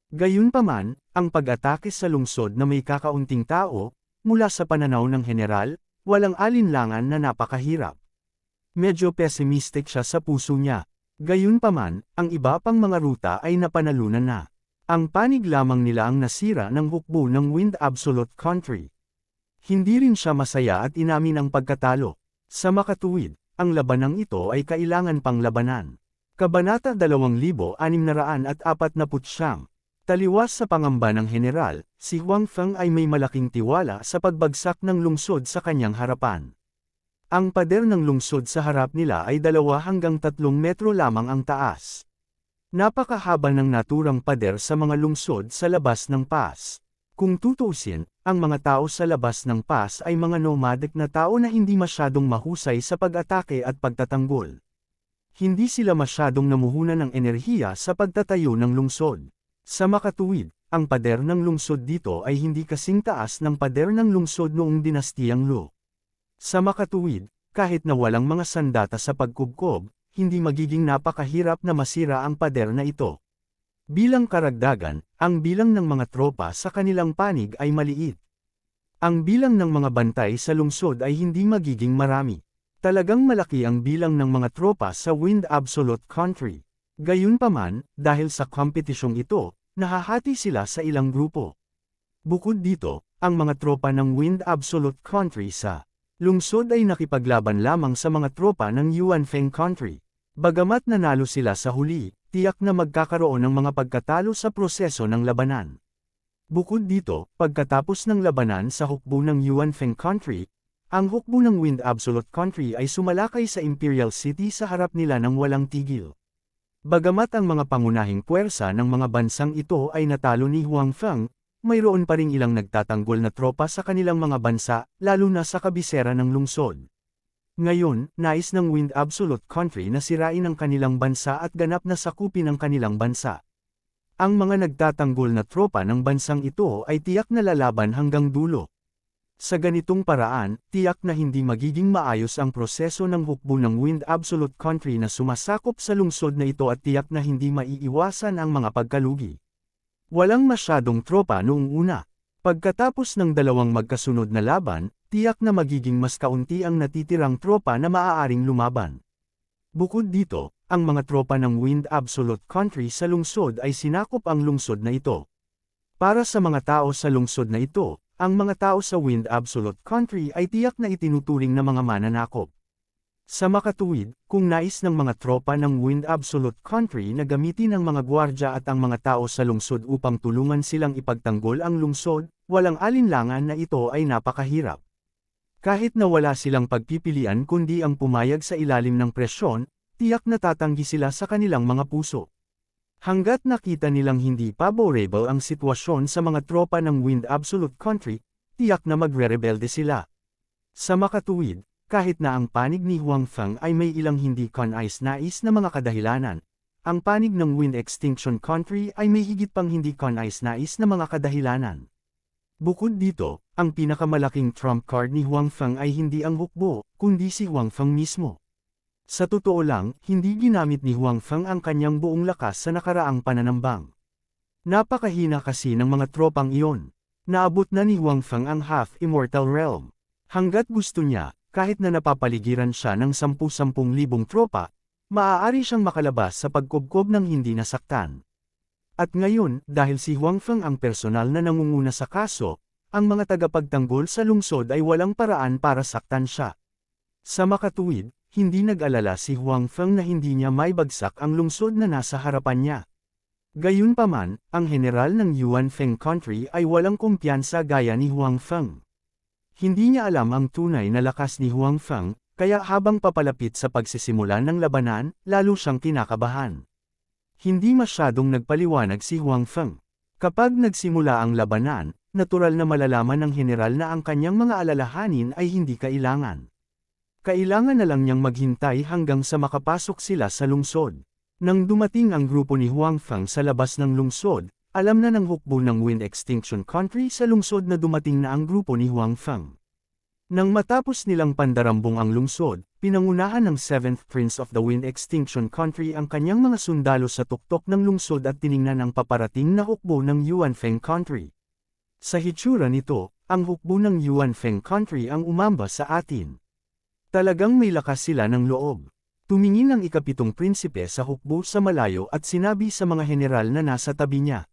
Gayunpaman, ang pag-atake sa lungsod na may kakaunting tao, mula sa pananaw ng general, walang alinlangan na napakahirap. Medyo pessimistic siya sa puso niya. Gayunpaman, ang iba pang mga ruta ay napanalunan na. Ang panig lamang nila ang nasira ng hukbo ng Wind Absolute Country. Hindi rin siya masaya at inamin ang pagkatalo. Sa makatuwid, ang labanang ito ay kailangan pang labanan. Kabanata 2649. Taliwas sa pangamba ng general, si Huang Feng ay may malaking tiwala sa pagbagsak ng lungsod sa kanyang harapan. Ang pader ng lungsod sa harap nila ay 2 hanggang 3 metro lamang ang taas. Napakahaba ng naturang pader sa mga lungsod sa labas ng pass. Kung tutuusin, ang mga tao sa labas ng pass ay mga nomadic na tao na hindi masyadong mahusay sa pag-atake at pagtatanggol. Hindi sila masyadong namuhunan ng enerhiya sa pagtatayo ng lungsod. Sa makatuwid, ang pader ng lungsod dito ay hindi kasing taas ng pader ng lungsod noong dinastiyang Lu. Sa makatuwid, kahit na walang mga sandata sa pagkubkob, hindi magiging napakahirap na masira ang pader na ito. Bilang karagdagan, ang bilang ng mga tropa sa kanilang panig ay maliit. Ang bilang ng mga bantay sa lungsod ay hindi magiging marami. Talagang malaki ang bilang ng mga tropa sa Wind Absolute Country. Gayunpaman, dahil sa kompetisyong ito, nahahati sila sa ilang grupo. Bukod dito, ang mga tropa ng Wind Absolute Country sa lungsod ay nakipaglaban lamang sa mga tropa ng Yuan Feng Country. Bagamat nanalo sila sa huli, tiyak na magkakaroon ng mga pagkatalo sa proseso ng labanan. Bukod dito, pagkatapos ng labanan sa hukbo ng Yuanfeng Country, ang hukbo ng Wind Absolute Country ay sumalakay sa Imperial City sa harap nila ng walang tigil. Bagamat ang mga pangunahing puwersa ng mga bansang ito ay natalo ni Huang Feng, mayroon pa ring ilang nagtatanggol na tropa sa kanilang mga bansa, lalo na sa kabisera ng lungsod. Ngayon, nais ng Wind Absolute Country na sirain ang kanilang bansa at ganap na sakupin ang kanilang bansa. Ang mga nagtatanggol na tropa ng bansang ito ay tiyak na lalaban hanggang dulo. Sa ganitong paraan, tiyak na hindi magiging maayos ang proseso ng hukbo ng Wind Absolute Country na sumasakop sa lungsod na ito at tiyak na hindi maiiwasan ang mga pagkalugi. Walang masyadong tropa noong una. Pagkatapos ng dalawang magkasunod na laban, tiyak na magiging mas kaunti ang natitirang tropa na maaaring lumaban. Bukod dito, ang mga tropa ng Wind Absolute Country sa lungsod ay sinakop ang lungsod na ito. Para sa mga tao sa lungsod na ito, ang mga tao sa Wind Absolute Country ay tiyak na itinuturing na mga mananakop. Sa makatuwid, kung nais ng mga tropa ng Wind Absolute Country na gamitin ang mga gwardya at ang mga tao sa lungsod upang tulungan silang ipagtanggol ang lungsod, walang alinlangan na ito ay napakahirap. Kahit na wala silang pagpipilian kundi ang pumayag sa ilalim ng presyon, tiyak na tatanggi sila sa kanilang mga puso. Hanggat nakita nilang hindi favorable ang sitwasyon sa mga tropa ng Wind Absolute Country, tiyak na magre-rebelde sila. Sa makatuwid, kahit na ang panig ni Huang Feng ay may ilang hindi kanais-nais na mga kadahilanan, ang panig ng Wind Extinction Country ay may higit pang hindi kanais-nais na mga kadahilanan. Bukod dito, ang pinakamalaking trump card ni Huang Feng ay hindi ang hukbo, kundi si Huang Feng mismo. Sa totoo lang, hindi ginamit ni Huang Feng ang kanyang buong lakas sa nakaraang pananambang. Napakahina kasi ng mga tropang iyon. Naabot na ni Huang Feng ang half-immortal realm. Hanggat gusto niya, kahit na napapaligiran siya ng 10,000 tropa, maaari siyang makalabas sa pagkubkob ng hindi nasaktan. At ngayon, dahil si Huang Feng ang personal na nangunguna sa kaso, ang mga tagapagtanggol sa lungsod ay walang paraan para saktan siya. Sa makatuwid, hindi nag-alala si Huang Feng na hindi niya maibagsak ang lungsod na nasa harapan niya. Gayunpaman, ang general ng Yuanfeng Country ay walang kumpiyansa gaya ni Huang Feng. Hindi niya alam ang tunay na lakas ni Huang Feng, kaya habang papalapit sa pagsisimula ng labanan, lalo siyang kinakabahan. Hindi masyadong nagpaliwanag si Huang Feng. Kapag nagsimula ang labanan, natural na malalaman ng general na ang kanyang mga alalahanin ay hindi kailangan. Kailangan na lang niyang maghintay hanggang sa makapasok sila sa lungsod. Nang dumating ang grupo ni Huang Feng sa labas ng lungsod, alam na ng hukbo ng Wind Extinction Country sa lungsod na dumating na ang grupo ni Huang Feng. Nang matapos nilang pandarambong ang lungsod, pinangunahan ng 7th Prince of the Wind Extinction Country ang kanyang mga sundalo sa tuktok ng lungsod at tiningnan ang paparating na hukbo ng Yuanfeng Country. Sa hitsura nito, ang hukbo ng Yuanfeng Country ang umamba sa atin. Talagang may lakas sila ng loob. Tumingin ang ikapitong prinsipe sa hukbo sa malayo at sinabi sa mga general na nasa tabi niya.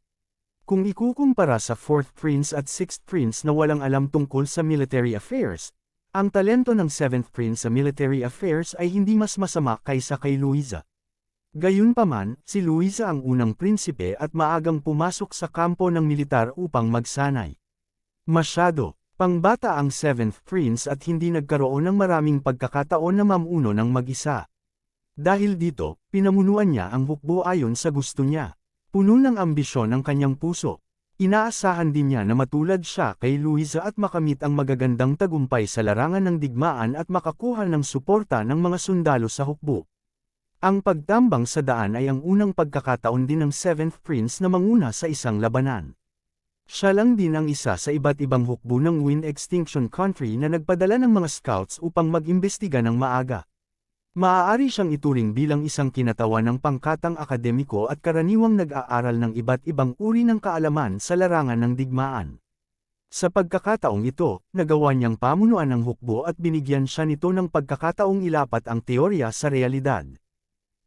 Kung ikukumpara sa 4th Prince at 6th Prince na walang alam tungkol sa military affairs, ang talento ng 7th Prince sa military affairs ay hindi mas masama kaysa kay Luisa. Gayunpaman, si Luisa ang unang prinsipe at maagang pumasok sa kampo ng militar upang magsanay. Masyado. Pangbata ang 7th Prince at hindi nagkaroon ng maraming pagkakataon na mamuno ng mag-isa. Dahil dito, pinamunuan niya ang hukbo ayon sa gusto niya. Puno ng ambisyon ang kanyang puso. Inaasahan din niya na matulad siya kay Luisa at makamit ang magagandang tagumpay sa larangan ng digmaan at makakuha ng suporta ng mga sundalo sa hukbo. Ang pagtambang sa daan ay ang unang pagkakataon din ng 7th Prince na manguna sa isang labanan. Siya lang din ang isa sa iba't ibang hukbo ng Wind Extinction Country na nagpadala ng mga scouts upang mag-imbestiga ng maaga. Maaari siyang ituring bilang isang kinatawan ng pangkatang akademiko at karaniwang nag-aaral ng iba't ibang uri ng kaalaman sa larangan ng digmaan. Sa pagkakataong ito, nagawa niyang pamunuan ang hukbo at binigyan siya nito ng pagkakataong ilapat ang teorya sa realidad.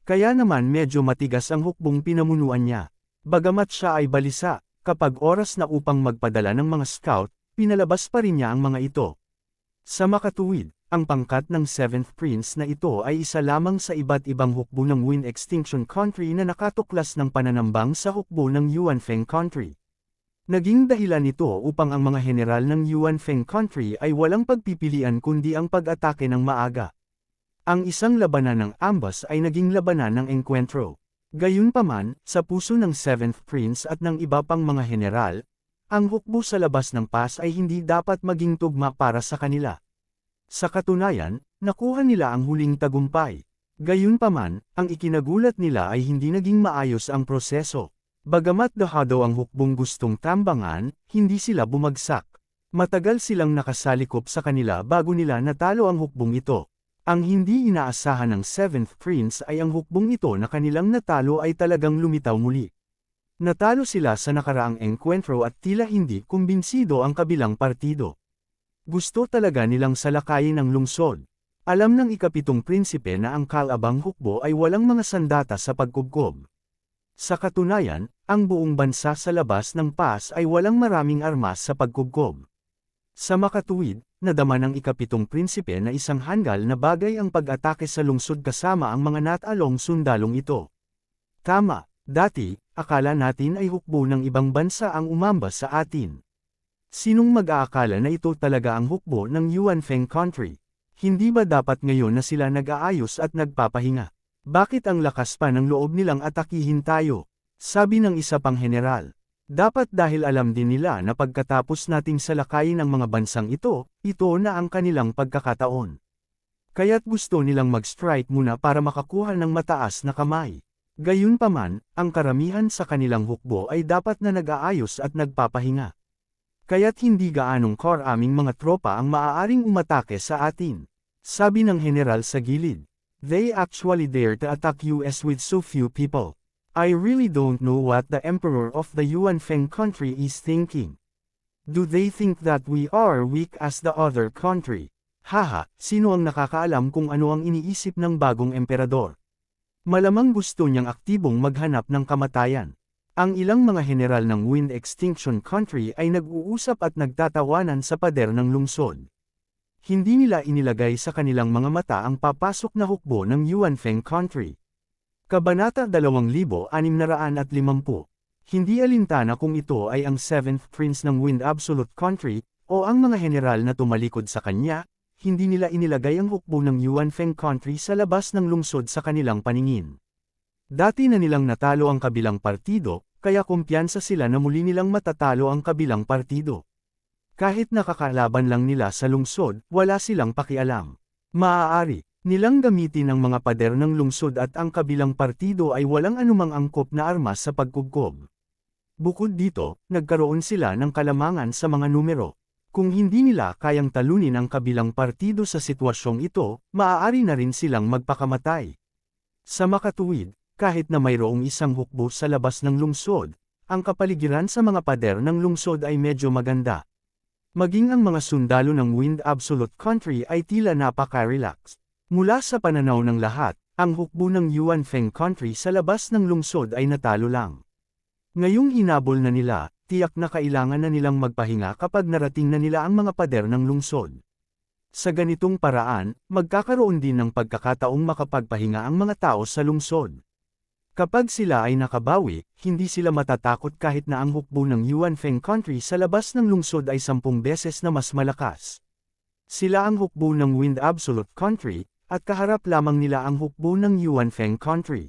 Kaya naman medyo matigas ang hukbong pinamunuan niya. Bagamat siya ay balisa, kapag oras na upang magpadala ng mga scout, pinalabas pa rin niya ang mga ito. Sa makatuwid, ang pangkat ng 7th Prince na ito ay isa lamang sa iba't ibang hukbo ng Wind Extinction Country na nakatuklas ng pananambang sa hukbo ng Yuanfeng Country. Naging dahilan ito upang ang mga general ng Yuanfeng Country ay walang pagpipilian kundi ang pag-atake ng maaga. Ang isang labanan ng ambas ay naging labanan ng engkwentro. Gayunpaman, sa puso ng 7th Prince at ng iba pang mga general, ang hukbo sa labas ng pass ay hindi dapat maging tugma para sa kanila. Sa katunayan, nakuha nila ang huling tagumpay. Gayunpaman, ang ikinagulat nila ay hindi naging maayos ang proseso. Bagamat dahado ang hukbong gustong tambangan, hindi sila bumagsak. Matagal silang nakasalikop sa kanila bago nila natalo ang hukbong ito. Ang hindi inaasahan ng 7th Prince ay ang hukbong ito na kanilang natalo ay talagang lumitaw muli. Natalo sila sa nakaraang engkwentro at tila hindi kumbinsido ang kabilang partido. Gusto talaga nilang salakayin ang lungsod. Alam ng ikapitong prinsipe na ang kalabang hukbo ay walang mga sandata sa pagkubkob. Sa katunayan, ang buong bansa sa labas ng pass ay walang maraming armas sa pagkubkob. Sa makatuwid, nadama ng ikapitong prinsipe na isang hanggal na bagay ang pag-atake sa lungsod kasama ang mga natalong sundalong ito. Tama, dati, akala natin ay hukbo ng ibang bansa ang umambas sa atin. Sinong mag-aakala na ito talaga ang hukbo ng Yuanfeng Country? Hindi ba dapat ngayon na sila nag-aayos at nagpapahinga? Bakit ang lakas pa ng loob nilang atakihin tayo? Sabi ng isa pang general. Dapat dahil alam din nila na pagkatapos nating salakayin ang mga bansang ito na ang kanilang pagkakataon. Kaya't gusto nilang mag-strike muna para makakuha ng mataas na kamay. Gayunpaman, ang karamihan sa kanilang hukbo ay dapat na nag-aayos at nagpapahinga. Kaya't hindi gaanong aming mga tropa ang maaaring umatake sa atin. Sabi ng general sa gilid. They actually dare to attack us with so few people. I really don't know what the emperor of the Yuanfeng Country is thinking. Do they think that we are weak as the other country? Haha, sino ang nakakaalam kung ano ang iniisip ng bagong emperador? Malamang gusto niyang aktibong maghanap ng kamatayan. Ang ilang mga general ng Wind Extinction Country ay nag-uusap at nagtatawanan sa pader ng lungsod. Hindi nila inilagay sa kanilang mga mata ang papasok na hukbo ng Yuanfeng Country. Kabanata 2650. Hindi alintana kung ito ay ang 7th Prince ng Wind Absolute Country, o ang mga general na tumalikod sa kanya, hindi nila inilagay ang hukbo ng Yuanfeng Country sa labas ng lungsod sa kanilang paningin. Dati na nilang natalo ang kabilang partido, kaya kumpiyansa sila na muli nilang matatalo ang kabilang partido. Kahit nakakalaban lang nila sa lungsod, wala silang pakialam. Maaari nilang gamitin ang mga pader ng lungsod at ang kabilang partido ay walang anumang angkop na armas sa pagkubkob. Bukod dito, nagkaroon sila ng kalamangan sa mga numero. Kung hindi nila kayang talunin ang kabilang partido sa sitwasyong ito, maaari na rin silang magpakamatay. Sa makatuwid, kahit na mayroong isang hukbo sa labas ng lungsod, ang kapaligiran sa mga pader ng lungsod ay medyo maganda. Maging ang mga sundalo ng Wind Absolute Country ay tila napaka-relax. Mula sa pananaw ng lahat, ang hukbo ng Yuanfeng Country sa labas ng lungsod ay natalo lang. Ngayong hinabol na nila, tiyak na kailangan na nilang magpahinga kapag narating na nila ang mga pader ng lungsod. Sa ganitong paraan, magkakaroon din ng pagkakataong makapagpahinga ang mga tao sa lungsod. Kapag sila ay nakabawi, hindi sila matatakot kahit na ang hukbo ng Yuanfeng Country sa labas ng lungsod ay 10 beses na mas malakas. Sila ang hukbo ng Wind Absolute Country, at kaharap lamang nila ang hukbo ng Yuanfeng Country.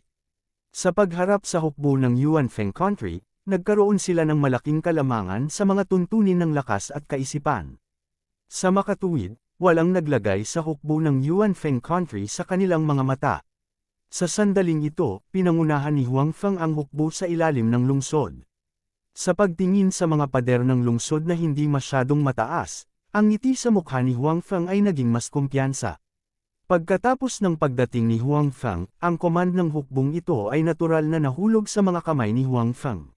Sa pagharap sa hukbo ng Yuanfeng Country, nagkaroon sila ng malaking kalamangan sa mga tuntunin ng lakas at kaisipan. Sa makatuwid, walang naglagay sa hukbo ng Yuanfeng Country sa kanilang mga mata. Sa sandaling ito, pinangunahan ni Huangfeng ang hukbo sa ilalim ng lungsod. Sa pagtingin sa mga pader ng lungsod na hindi masyadong mataas, ang ngiti sa mukha ni Huangfeng ay naging mas kumpiyansa. Pagkatapos ng pagdating ni Huangfeng, ang command ng hukbong ito ay natural na nahulog sa mga kamay ni Huangfeng.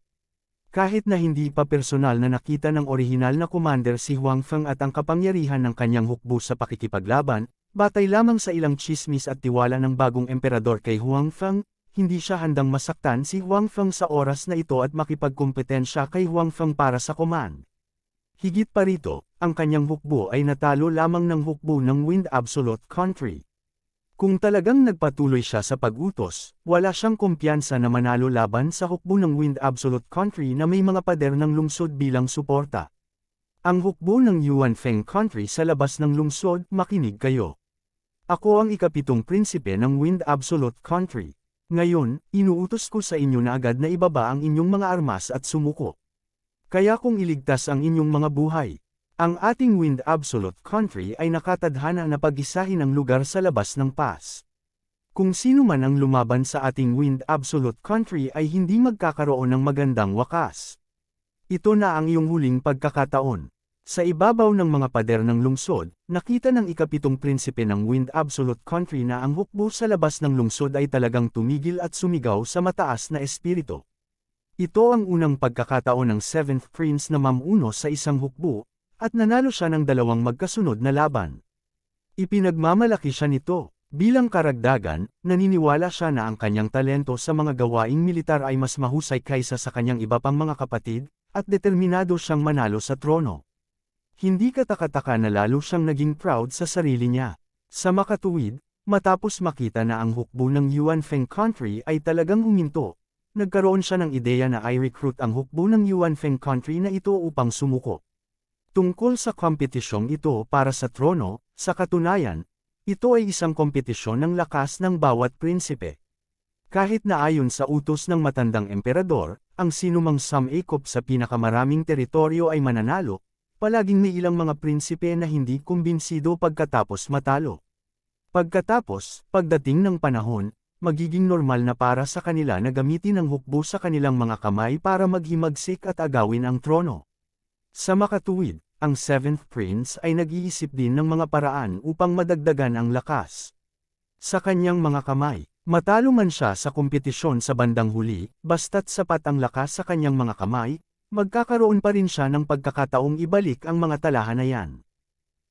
Kahit na hindi pa personal na nakita ng orihinal na commander si Huangfeng at ang kapangyarihan ng kanyang hukbo sa pakikipaglaban, batay lamang sa ilang tsismis at tiwala ng bagong emperador kay Huangfeng, hindi siya handang masaktan si Huangfeng sa oras na ito at makipagkumpetensya kay Huangfeng para sa command. Higit pa rito, ang kanyang hukbo ay natalo lamang ng hukbo ng Wind Absolute Country. Kung talagang nagpatuloy siya sa pag-utos, wala siyang kumpiyansa na manalo laban sa hukbo ng Wind Absolute Country na may mga pader ng lungsod bilang suporta. Ang hukbo ng Yuan Feng Country sa labas ng lungsod, makinig kayo. Ako ang ikapitong prinsipe ng Wind Absolute Country. Ngayon, inuutos ko sa inyo na agad na ibaba ang inyong mga armas at sumuko. Kaya kung iligtas ang inyong mga buhay. Ang ating Wind Absolute Country ay nakatadhana na pag-isahin ang lugar sa labas ng pass. Kung sino man ang lumaban sa ating Wind Absolute Country ay hindi magkakaroon ng magandang wakas. Ito na ang iyong huling pagkakataon. Sa ibabaw ng mga pader ng lungsod, nakita ng ikapitong prinsipe ng Wind Absolute Country na ang hukbo sa labas ng lungsod ay talagang tumigil at sumigaw sa mataas na espiritu. Ito ang unang pagkakataon ng 7th Prince na mamuno sa isang hukbo, at nanalo siya ng dalawang magkasunod na laban. Ipinagmamalaki siya nito. Bilang karagdagan, naniniwala siya na ang kanyang talento sa mga gawaing militar ay mas mahusay kaysa sa kanyang iba pang mga kapatid, at determinado siyang manalo sa trono. Hindi katakataka na lalo siyang naging proud sa sarili niya. Sa makatuwid, matapos makita na ang hukbo ng Yuan Feng Country ay talagang huminto, nagkaroon siya ng ideya na i-recruit ang hukbo ng Yuan Feng Country na ito upang sumuko. Tungkol sa kompetisyong ito para sa trono, sa katunayan, ito ay isang kompetisyon ng lakas ng bawat prinsipe. Kahit na ayon sa utos ng matandang emperador, ang sinumang sumikop sa pinakamaraming teritoryo ay mananalo, palaging may ilang mga prinsipe na hindi kumbinsido pagkatapos matalo. Pagkatapos, pagdating ng panahon, magiging normal na para sa kanila na gamitin ang hukbo sa kanilang mga kamay para maghimagsik at agawin ang trono. Sa makatuwid, ang 7th Prince ay nag-iisip din ng mga paraan upang madagdagan ang lakas. Sa kanyang mga kamay, matalo man siya sa kompetisyon sa bandang huli, basta't sapat ang lakas sa kanyang mga kamay, magkakaroon pa rin siya ng pagkakataong ibalik ang mga talahanayan.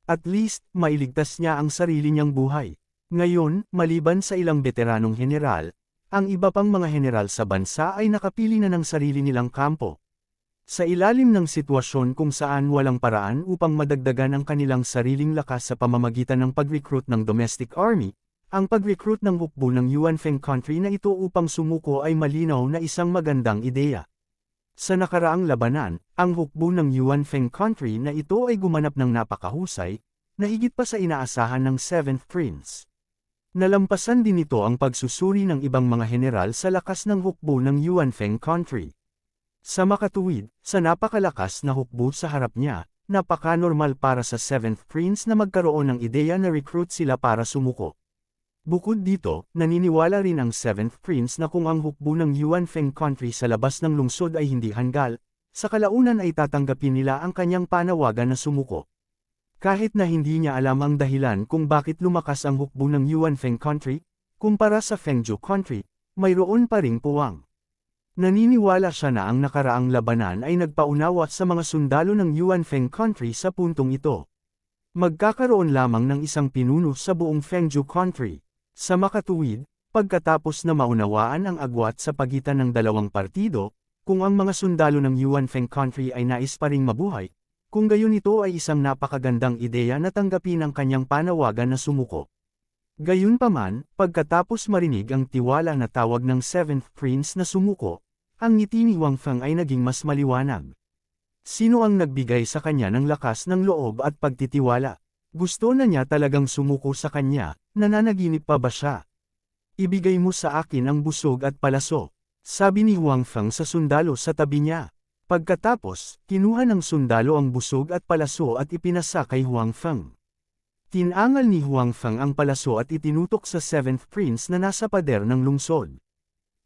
At least, mailigtas niya ang sarili niyang buhay. Ngayon, maliban sa ilang veteranong general, ang iba pang mga general sa bansa ay nakapili na ng sarili nilang kampo. Sa ilalim ng sitwasyon kung saan walang paraan upang madagdagan ang kanilang sariling lakas sa pamamagitan ng pag-recruit ng domestic army, ang pag-recruit ng hukbo ng Yuan Feng Country na ito upang sumuko ay malinaw na isang magandang ideya. Sa nakaraang labanan, ang hukbo ng Yuan Feng Country na ito ay gumanap ng napakahusay, na higit pa sa inaasahan ng 7th Prince. Nalampasan din ito ang pagsusuri ng ibang mga general sa lakas ng hukbo ng Yuan Feng Country. Sa makatuwid, sa napakalakas na hukbo sa harap niya, napaka-normal para sa 7th Prince na magkaroon ng ideya na recruit sila para sumuko. Bukod dito, naniniwala rin ang 7th Prince na kung ang hukbo ng Yuan Feng Country sa labas ng lungsod ay hindi hanggal, sa kalaunan ay tatanggapin nila ang kanyang panawagan na sumuko. Kahit na hindi niya alam ang dahilan kung bakit lumakas ang hukbo ng Yuan Feng Country, kumpara sa Fengzhou Country, mayroon pa ring puwang. Naniniwala siya na ang nakaraang labanan ay nagpaunawa sa mga sundalo ng Yuan Feng Country sa puntong ito. Magkakaroon lamang ng isang pinuno sa buong Fengzhou Country. Sa makatuwid, pagkatapos na maunawaan ang agwat sa pagitan ng dalawang partido, kung ang mga sundalo ng Yuan Feng Country ay nais pa ring mabuhay, kung gayon ito ay isang napakagandang ideya na tanggapin ang kanyang panawagan na sumuko. Gayunpaman, pagkatapos marinig ang tiwala na tawag ng 7th Prince na sumuko, ang ngiti ni Wang Feng ay naging mas maliwanag. Sino ang nagbigay sa kanya ng lakas ng loob at pagtitiwala? Gusto na niya talagang sumuko sa kanya, nananaginip pa ba siya? Ibigay mo sa akin ang busog at palaso, sabi ni Wang Feng sa sundalo sa tabi niya. Pagkatapos, kinuha ng sundalo ang busog at palaso at ipinasa kay Wang Feng. Tinangal ni Wang Feng ang palaso at itinutok sa 7th Prince na nasa pader ng lungsod.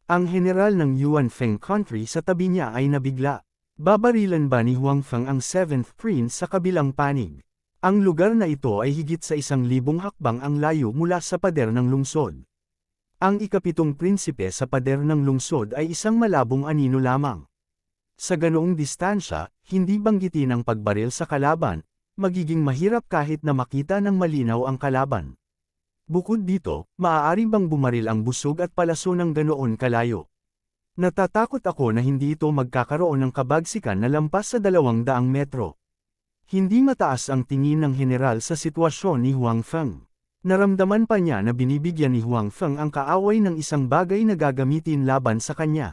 Ang general ng Yuan Feng Country sa tabi niya ay nabigla. Babarilan ba ni Wang Feng ang 7th Prince sa kabilang panig? Ang lugar na ito ay higit sa 1,000 hakbang ang layo mula sa pader ng lungsod. Ang ikapitong prinsipe sa pader ng lungsod ay isang malabong anino lamang. Sa ganoong distansya, hindi banggitin ang pagbaril sa kalaban, magiging mahirap kahit na makita ng malinaw ang kalaban. Bukod dito, maaari bang bumaril ang busog at palaso ng ganoon kalayo? Natatakot ako na hindi ito magkakaroon ng kabagsikan na lampas sa 200 metro. Hindi mataas ang tingin ng general sa sitwasyon ni Huang Feng. Naramdaman pa niya na binibigyan ni Huang Feng ang kaaway ng isang bagay na gagamitin laban sa kanya.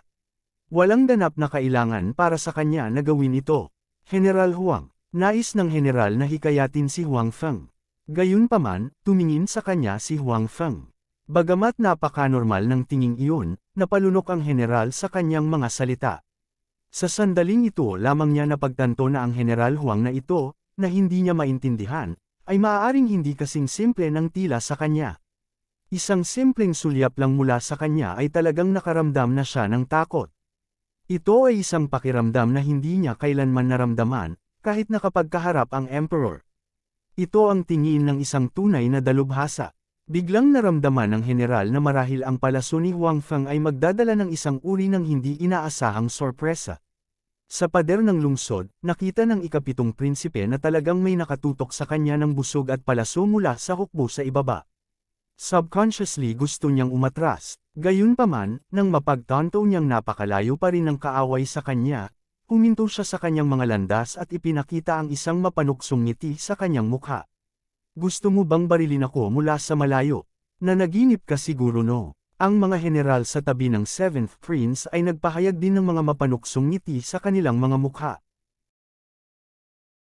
Walang ganap na kailangan para sa kanya na gawin ito. General Huang, nais ng general na hikayatin si Huang Feng. Gayunpaman, tumingin sa kanya si Huang Feng. Bagamat napaka-normal ng tinging iyon, napalunok ang general sa kanyang mga salita. Sa sandaling ito lamang niya napagtanto na ang General Huang na ito, na hindi niya maintindihan, ay maaaring hindi kasing simple ng tila sa kanya. Isang simpleng sulyap lang mula sa kanya ay talagang nakaramdam na siya ng takot. Ito ay isang pakiramdam na hindi niya kailanman naramdaman, kahit nakapagkaharap ang Emperor. Ito ang tingin ng isang tunay na dalubhasa. Biglang naramdaman ng general na marahil ang palaso ni Huang Feng ay magdadala ng isang uri ng hindi inaasahang sorpresa. Sa pader ng lungsod, nakita ng ikapitong prinsipe na talagang may nakatutok sa kanya ng busog at palaso mula sa hukbo sa ibaba. Subconsciously gusto niyang umatras, gayunpaman, nang mapagtanto niyang napakalayo pa rin ang kaaway sa kanya, huminto siya sa kanyang mga landas at ipinakita ang isang mapanuksong ngiti sa kanyang mukha. Gusto mo bang barilin ako mula sa malayo? Nanaginip ka siguro no? Ang mga general sa tabi ng 7th Prince ay nagpahayag din ng mga mapanuksong ngiti sa kanilang mga mukha.